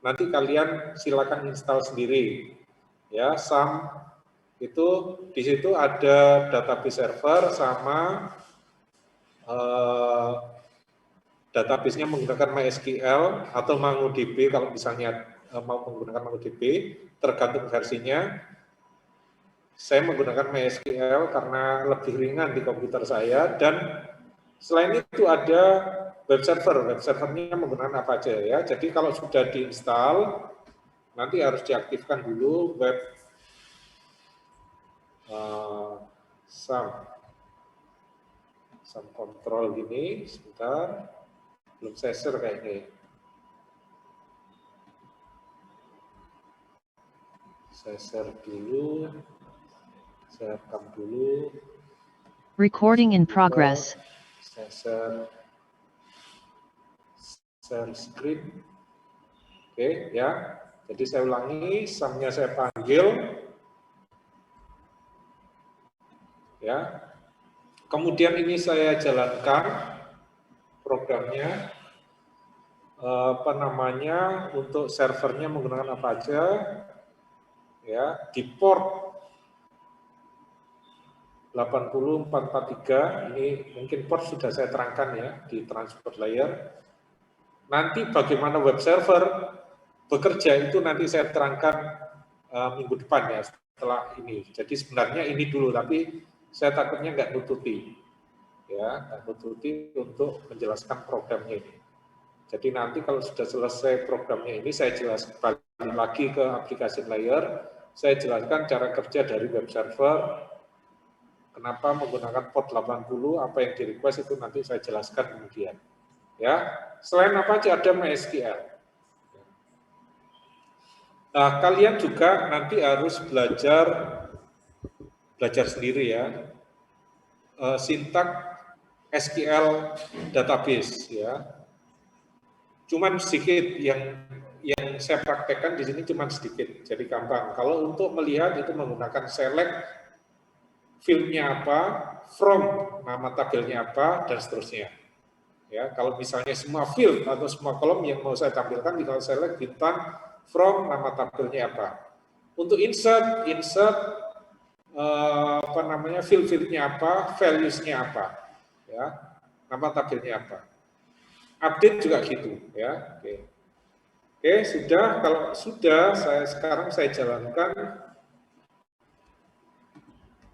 Nanti kalian silakan install sendiri. Ya, SAM itu di situ ada database server sama database-nya menggunakan MySQL atau MongoDB kalau misalnya mau menggunakan MongoDB, tergantung versinya. Saya menggunakan MySQL karena lebih ringan di komputer saya, dan selain itu ada web server. Web servernya menggunakan apa aja ya. Jadi kalau sudah diinstal, nanti harus diaktifkan dulu web SAM control gini. Sebentar, belum saya share kayaknya. Saya share dulu. Saya rekam dulu. Recording in progress. Saya share screen. Oke, ya. Jadi saya ulangi, SAM-nya saya panggil. Ya. Kemudian ini saya jalankan programnya. Untuk servernya menggunakan apa aja. Ya, di port 80443, ini mungkin port sudah saya terangkan ya di transport layer. Nanti bagaimana web server bekerja itu nanti saya terangkan minggu depan ya setelah ini. Jadi sebenarnya ini dulu, tapi saya takutnya nggak nututi, ya, nggak nututi untuk menjelaskan programnya ini. Jadi nanti kalau sudah selesai programnya ini, saya jelaskan balik lagi ke application layer, saya jelaskan cara kerja dari web server. Kenapa menggunakan port 80, apa yang di request itu nanti saya jelaskan kemudian. Ya, selain apa aja ada MySQL. Nah, kalian juga nanti harus belajar sendiri ya. Sintak SQL database ya. Cuman sedikit yang saya praktekkan di sini cuman sedikit, jadi gampang. Kalau untuk melihat itu menggunakan select field-nya apa, from nama tabelnya apa, dan seterusnya. Ya, kalau misalnya semua field atau semua kolom yang mau saya tampilkan, tinggal select bintang from nama tabelnya apa. Untuk insert field-nya apa, values-nya apa, ya, nama tabelnya apa. Update juga gitu, ya. Oke, sudah. Kalau sudah, sekarang saya jalankan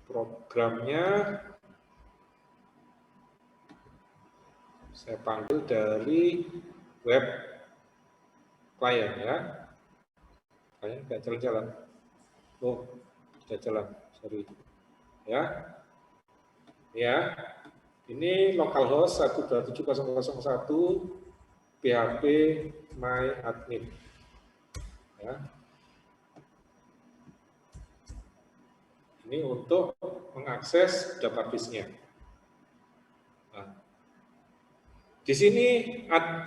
programnya. Saya panggil dari web client ya. Client nggak jalan-jalan. Oh, sudah jalan. Sorry. Ya. Ya. Ini localhost 127.0.0.1 PHP myadmin. Ya. Ini untuk mengakses database-nya. Nah, di sini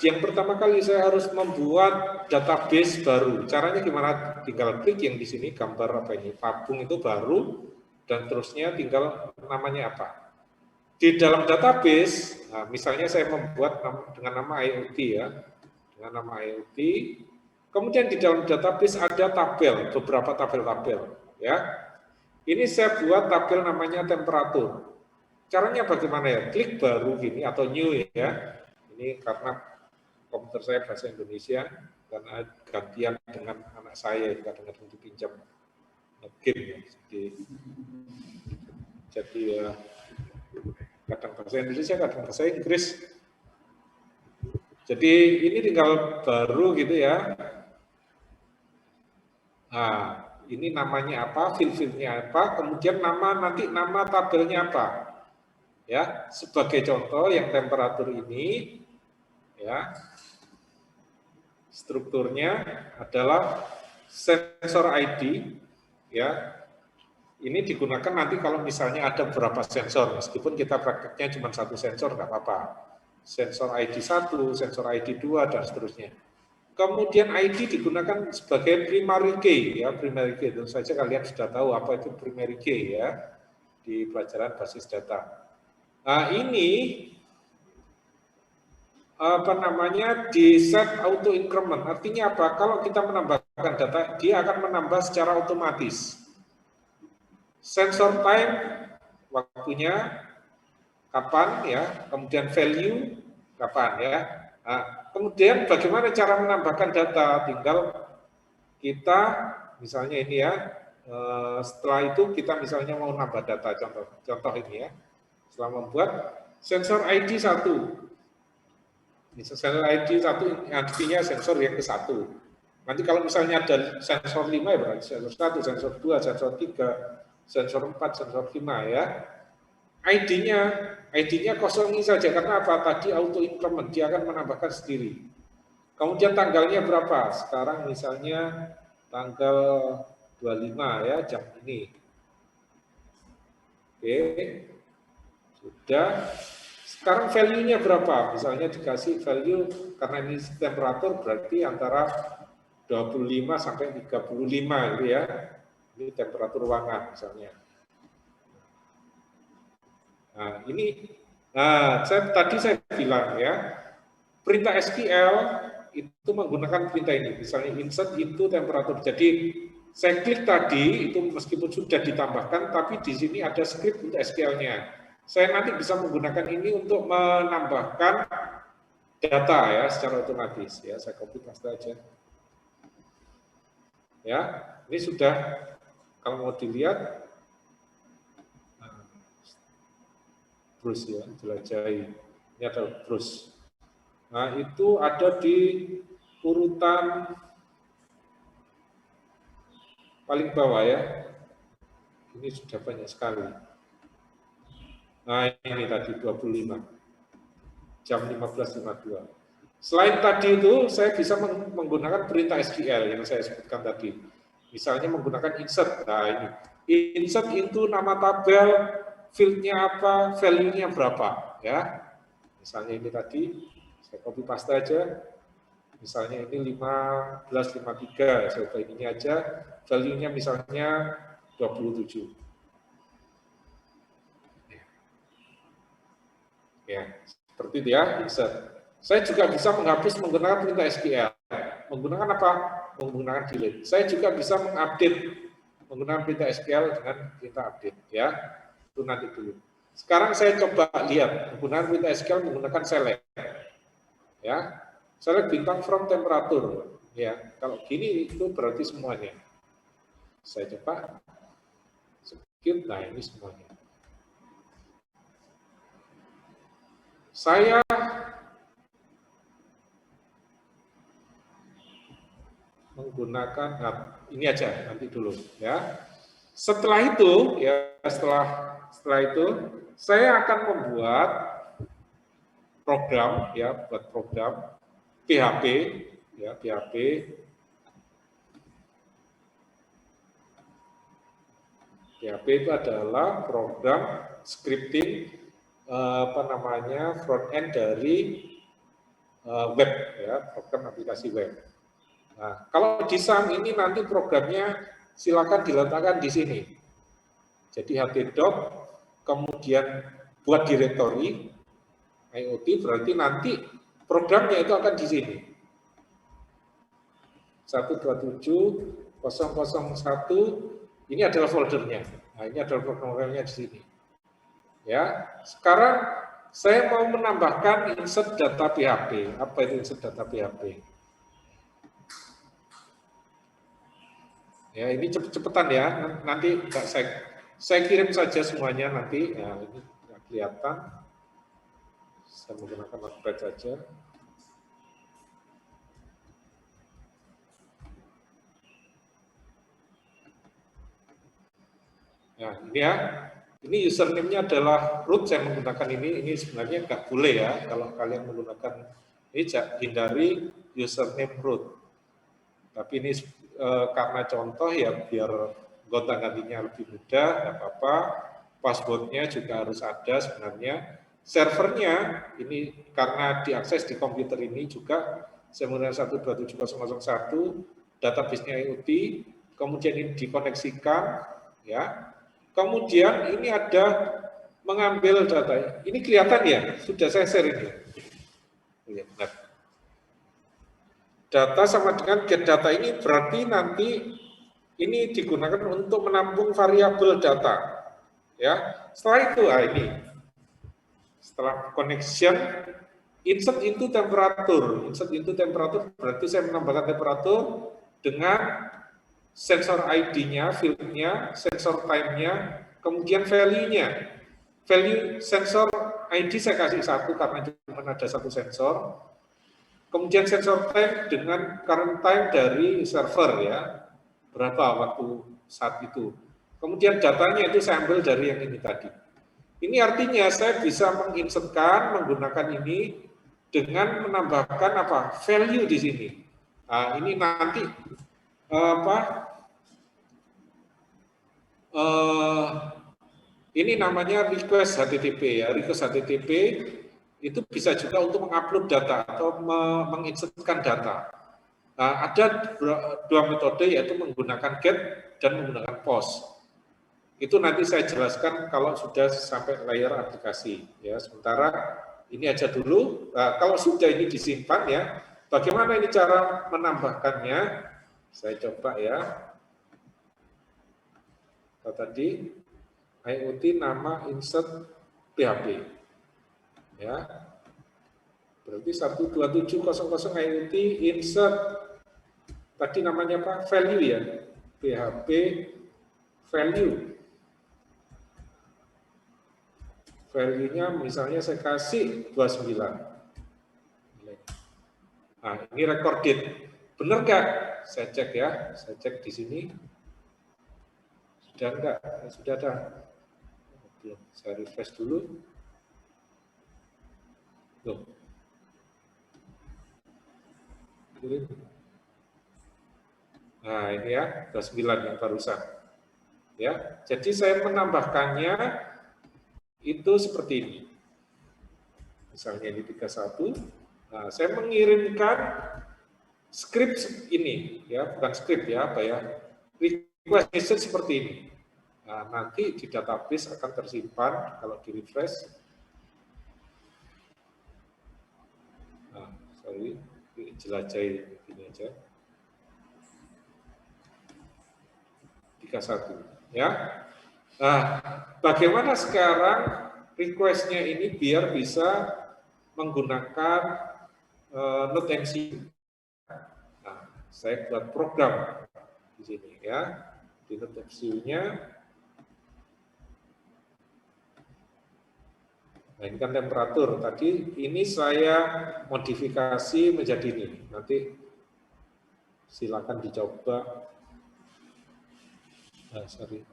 yang pertama kali saya harus membuat database baru. Caranya gimana? Tinggal klik yang di sini gambar apa ini? Tabung itu baru, dan terusnya tinggal namanya apa. Di dalam database, nah, misalnya saya membuat dengan nama IoT ya, dengan nama IoT. Kemudian di dalam database ada tabel, beberapa tabel-tabel ya. Ini saya buat tabel namanya temperatur. caranya bagaimana ya? Klik baru gini atau new ya. Ini karena komputer saya bahasa Indonesia, karena gantian dengan anak saya, kadang-kadang dipinjam game ya. Jadi ya, kadang bahasa Indonesia, kadang bahasa Inggris. Jadi ini tinggal baru gitu ya. Nah, ini namanya apa, field-fieldnya apa, kemudian nanti nama tabelnya apa. Ya, sebagai contoh yang temperatur ini, ya, strukturnya adalah sensor ID, ya. Ini digunakan nanti kalau misalnya ada beberapa sensor, meskipun kita prakteknya cuma satu sensor, nggak apa-apa. Sensor ID 1, sensor ID 2, dan seterusnya. Kemudian ID digunakan sebagai primary key, ya, primary key. Tentu saja kalian sudah tahu apa itu primary key ya di pelajaran basis data. Nah, ini apa namanya di set auto increment. Artinya apa? Kalau kita menambahkan data, dia akan menambah secara otomatis. Sensor time waktunya kapan ya, kemudian value kapan ya. Nah, kemudian bagaimana cara menambahkan data? Tinggal kita misalnya ini ya, setelah itu kita misalnya mau nambah data, contoh ini ya. Setelah membuat sensor ID 1. Sensor ID 1 artinya sensor yang ke-1. Nanti kalau misalnya ada sensor 5 ya berarti sensor 1, sensor 2, sensor 3, sensor 4, sensor 5 ya. ID-nya kosongin saja karena apa? Tadi auto increment, dia akan menambahkan sendiri. Kemudian tanggalnya berapa? Sekarang misalnya tanggal 25 ya, jam ini. Oke. Sudah. Sekarang value-nya berapa? Misalnya dikasih value karena ini temperatur berarti antara 25 sampai 35 gitu ya. Ini temperatur ruangan misalnya. Nah, ini tadi saya bilang ya, perintah SQL itu menggunakan perintah ini, misalnya insert into temperatur. Jadi saya klik tadi itu meskipun sudah ditambahkan, tapi di sini ada script untuk SQL-nya. Saya nanti bisa menggunakan ini untuk menambahkan data ya secara otomatis. Ya, saya copy paste aja. Ya, ini sudah kalau mau dilihat. Bruce ya, jelajahi. Ini ada Bruce. Nah, itu ada di urutan paling bawah ya. Ini sudah banyak sekali. Nah, ini tadi 25. Jam 15.52. Selain tadi itu, saya bisa menggunakan perintah SQL yang saya sebutkan tadi. Misalnya menggunakan insert. Nah, ini. Insert into nama tabel, field-nya apa, value-nya berapa, ya. Misalnya ini tadi, saya copy paste aja. Misalnya ini 1553, saya ubah ini aja. Value-nya misalnya 27. Ya, seperti itu ya, insert. Saya juga bisa menghapus menggunakan perintah SQL. Menggunakan apa? Menggunakan delete. Saya juga bisa mengupdate menggunakan perintah SQL dengan perintah update, ya. Itu nanti dulu. Sekarang saya coba lihat menggunakan perintah SQL menggunakan select. Ya. Select bintang from temperatur. Ya, kalau gini itu berarti semuanya. Saya coba skip, nah ini semuanya. Saya menggunakan ini aja nanti dulu ya. Setelah itu ya setelah itu saya akan membuat program ya, buat program PHP ya, PHP itu adalah program scripting front end dari web ya, program aplikasi web. Nah, kalau di SAM ini nanti programnya silakan diletakkan di sini. Jadi htdoc, kemudian buat directory IoT, berarti nanti programnya itu akan di sini. 127.001, ini adalah foldernya. Nah, ini adalah programnya di sini. Ya, sekarang saya mau menambahkan insert data PHP. Apa itu insert data PHP? Ya, ini cepet-cepetan ya. Nanti enggak saya kirim saja semuanya nanti. Ya, ini nggak kelihatan. Saya menggunakan notepad saja. Nah, ini ya. Ini username-nya adalah root, saya menggunakan ini sebenarnya nggak boleh ya, kalau kalian menggunakan ini hindari username root. Tapi ini karena contoh ya, biar gonta-gantinya lebih mudah, nggak apa-apa. Password-nya juga harus ada sebenarnya. Servernya ini karena diakses di komputer ini juga, saya menggunakan 127.0.0.1, database-nya IoT, kemudian ini dikoneksikan, ya. Kemudian ini ada mengambil data. Ini kelihatan ya, sudah saya share ini. Ya, benar. Data sama dengan get data ini berarti nanti ini digunakan untuk menampung variabel data. Ya, setelah itu ini. Setelah connection, insert into temperatur. Insert into temperatur berarti saya menambahkan temperatur dengan sensor ID-nya, field-nya, sensor time-nya, kemudian value-nya. Value sensor ID saya kasih 1 karena cuma ada 1 sensor. Kemudian sensor time dengan current time dari server ya. Berapa waktu saat itu. Kemudian datanya itu saya ambil dari yang ini tadi. Ini artinya saya bisa menginsertkan menggunakan ini dengan menambahkan apa? Value di sini. Nah, ini nanti ini namanya request HTTP ya. Request HTTP itu bisa juga untuk mengupload data atau menginsertkan data. Nah, ada dua metode yaitu menggunakan get dan menggunakan post. Itu nanti saya jelaskan kalau sudah sampai layer aplikasi ya. Sementara ini aja dulu. Nah, kalau sudah ini disimpan ya, bagaimana ini cara menambahkannya? Saya coba ya. Tadi IoT nama insert PHP. Ya. Berarti 127.0.0 IoT insert tadi namanya apa? Value ya. PHP value. Value-nya misalnya saya kasih 29. Nah, ini recorded. Benar nggak? Saya cek ya. Saya cek di sini. Sudah enggak? Sudah ada. Belum. Saya refresh dulu. Loh. Nah, ini ya, 29 yang barusan. Ya, jadi saya menambahkannya itu seperti ini. Misalnya ini 31. Nah, saya mengirimkan script ini, ya, bukan script ya, apa ya, request message seperti ini. Nah, nanti di database akan tersimpan kalau di refresh. Nah, sorry, jelajahi ini aja. 31, ya. Nah, bagaimana sekarang request-nya ini biar bisa menggunakan Node MCU. Nah, saya buat program di sini ya. Di Node MCU-nya. Nah, ini kan temperatur. Tadi ini saya modifikasi menjadi ini. Nanti silakan dicoba. Nah, sorry.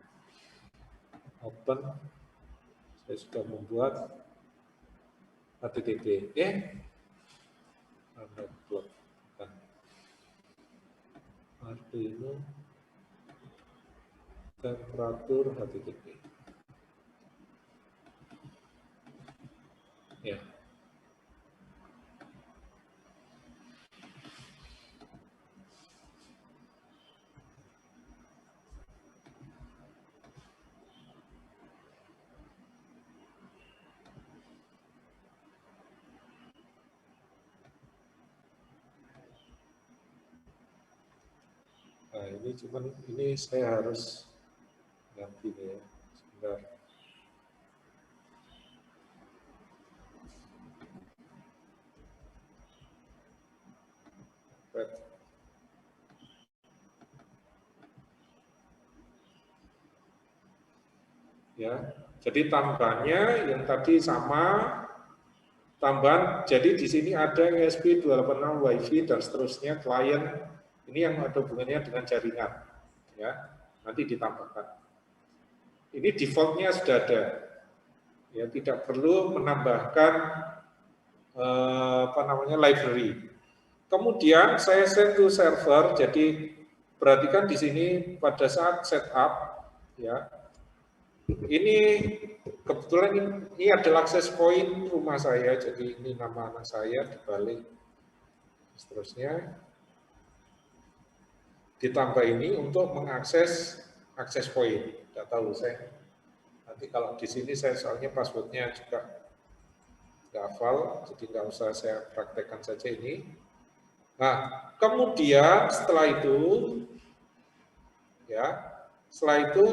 Open. Saya sudah membuat HTTP. Arduino temperatur HTTP. Ya. Nah, ini cuman ini saya harus ganti ya. Sebentar. Notepad. Ya, jadi tambahnya yang tadi sama, tambahan. Jadi di sini ada ESP286 WiFi dan seterusnya klien. Ini yang ada hubungannya dengan jaringan, ya. Nanti ditambahkan. Ini defaultnya sudah ada, ya. Tidak perlu menambahkan library. Kemudian saya set to server. Jadi perhatikan di sini pada saat setup, ya. Ini kebetulan ini adalah akses point rumah saya, jadi ini nama anak saya dibalik. Seterusnya ditambah ini untuk mengakses akses point. Tidak tahu saya. Nanti kalau di sini saya soalnya passwordnya juga nggak hafal, jadi nggak usah saya praktekkan saja ini. Nah, kemudian setelah itu, ya, setelah itu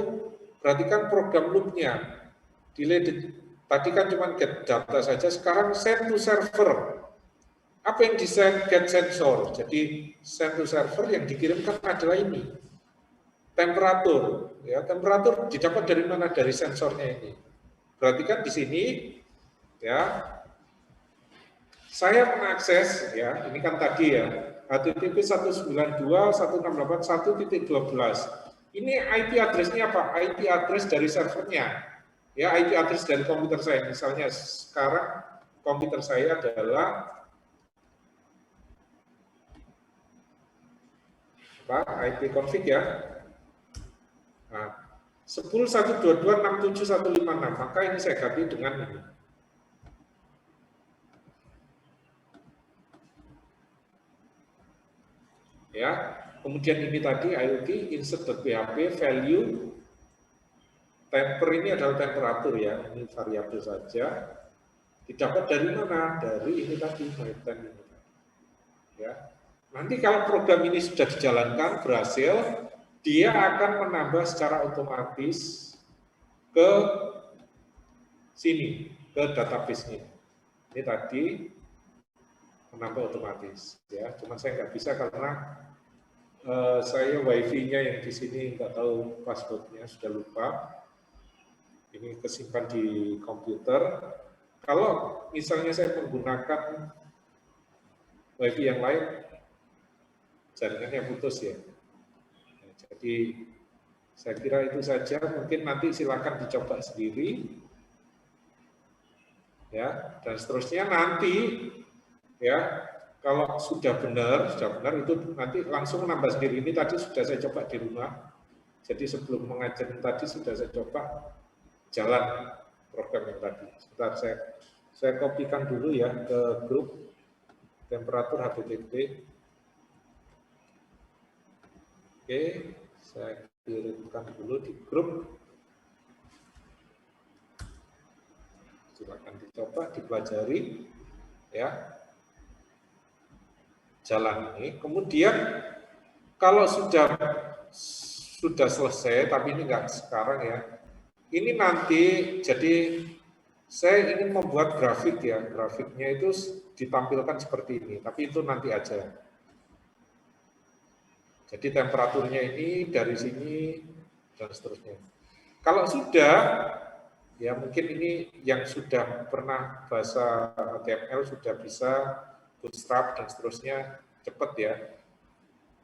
perhatikan program loop-nya. Tadi kan cuma get data saja, sekarang send to server. Apa yang di send get sensor? Jadi send to server yang dikirimkan adalah ini. Temperatur, ya, temperatur didapat dari mana? Dari sensornya ini. Perhatikan di sini, ya. Saya mengakses, ya, ini kan tadi ya, HTTP 192.168.1.12. Ini IP address-nya apa? IP address dari servernya. Ya, IP address dari komputer saya. Misalnya sekarang komputer saya adalah IP config ya. Nah, 10.122.67.156. Maka ini saya ganti dengan ini. Ya. Kemudian ini tadi IoT insert.php value temper ini adalah temperatur ya, ini variabel saja. Didapat dari mana? Dari ini tadi MyTime ini. Ya. Nanti kalau program ini sudah dijalankan berhasil, dia akan menambah secara otomatis ke sini, ke database-nya. Ini tadi menambah otomatis ya. Cuma saya nggak bisa karena saya wifi-nya yang di sini nggak tahu passwordnya, sudah lupa. Ini kesimpan di komputer. Kalau misalnya saya menggunakan wifi yang lain, jaringannya putus ya. Nah, jadi saya kira itu saja. Mungkin nanti silakan dicoba sendiri, ya. Dan seterusnya nanti, ya. Kalau sudah benar itu nanti langsung nambah sendiri. Ini tadi sudah saya coba di rumah. Jadi sebelum mengajar tadi sudah saya coba jalan program yang tadi. Sebentar saya kopikan dulu ya ke grup temperatur HTTP. Oke, saya kirimkan dulu di grup. Silakan dicoba, dipelajari, ya. Jalan ini. Kemudian kalau sudah selesai, tapi ini enggak sekarang ya. Ini nanti, jadi saya ingin membuat grafik ya. Grafiknya itu ditampilkan seperti ini, tapi itu nanti aja. Jadi temperaturnya ini dari sini dan seterusnya. Kalau sudah, ya mungkin ini yang sudah pernah bahasa HTML sudah bisa bootstrap dan seterusnya cepat ya.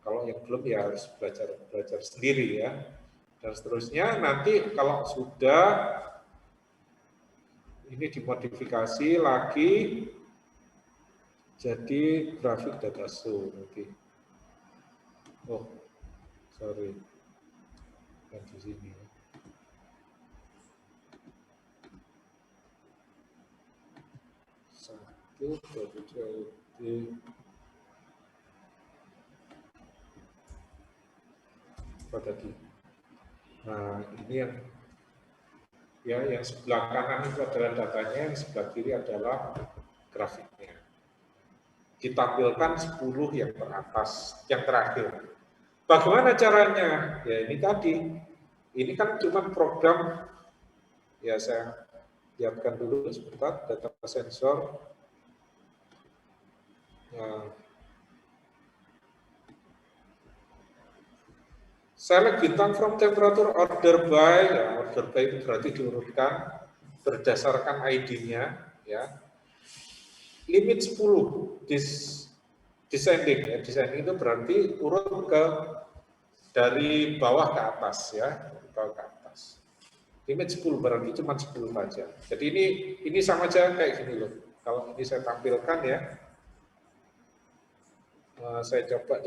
Kalau yang belum ya harus belajar sendiri ya. Dan seterusnya nanti kalau sudah ini dimodifikasi lagi jadi grafik data show nanti. Oh, sorry. Kan di sini. Satu, apa tadi? Nah, ini yang sebelah kanan itu adalah datanya, yang sebelah kiri adalah grafiknya. Ditampilkan 10 yang teratas, yang terakhir. Bagaimana caranya? Ya ini tadi. Ini kan cuma program, ya saya lihatkan dulu sebentar, data sensor. Nah, Select bintang from temperature order by, ya, order by itu berarti diurutkan berdasarkan ID-nya, ya. Limit 10, descending, ya. Descending itu berarti urut dari bawah ke atas, ya, dari bawah ke atas. Limit 10 berarti cuma 10 saja. Jadi ini sama aja kayak gini loh. Kalau ini saya tampilkan ya, saya coba.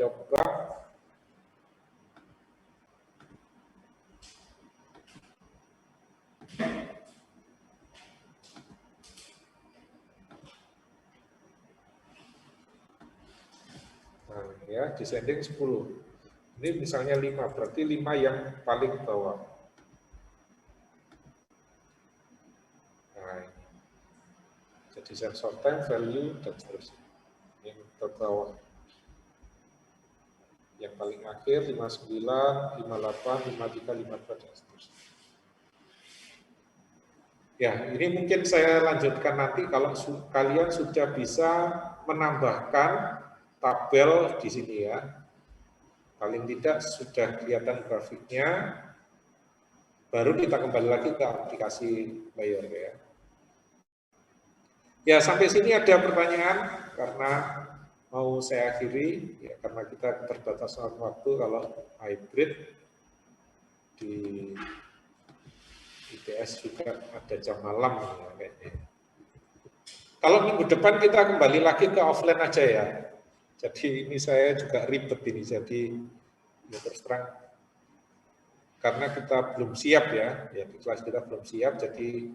Nah, ya, descending 10. Ini misalnya 5, berarti 5 yang paling bawah. Nah, jadi sensor time, value, dan seterusnya. Yang terbawah. Yang paling akhir 59, 58, 53, 54, dan seterusnya. Ya, ini mungkin saya lanjutkan nanti kalau kalian sudah bisa menambahkan tabel di sini ya. Paling tidak sudah kelihatan grafiknya, baru kita kembali lagi ke aplikasi Bayor ya. Ya, sampai sini ada pertanyaan karena mau saya akhiri ya, karena kita keterbatasan waktu kalau hybrid di ITS juga ada jam malam ya, kayaknya. Kalau minggu depan kita kembali lagi ke offline aja ya. Jadi ini saya juga ribet ini, jadi ya terus terang karena kita belum siap ya di kelas kita belum siap, jadi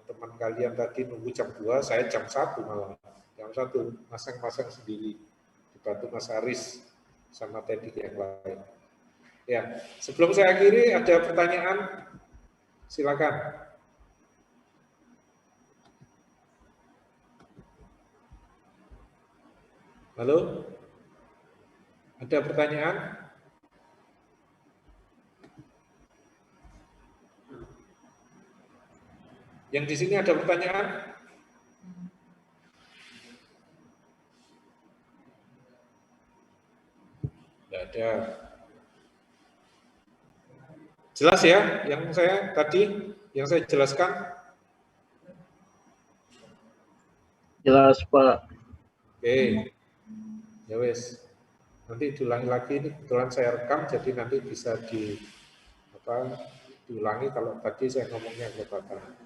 teman kalian tadi nunggu jam 2, saya jam 1 malah. Jam 1 masang-masang sendiri, dibantu Mas Aris sama Teddy yang lain. Ya, sebelum saya akhiri ada pertanyaan, silakan. Halo? Ada pertanyaan? Yang di sini ada pertanyaan? Tidak ada. Jelas ya yang saya jelaskan? Jelas, Pak. Oke. Ya wes. Nanti diulangi lagi, ini kebetulan saya rekam jadi nanti bisa diulangi kalau tadi saya ngomongnya kelewatan.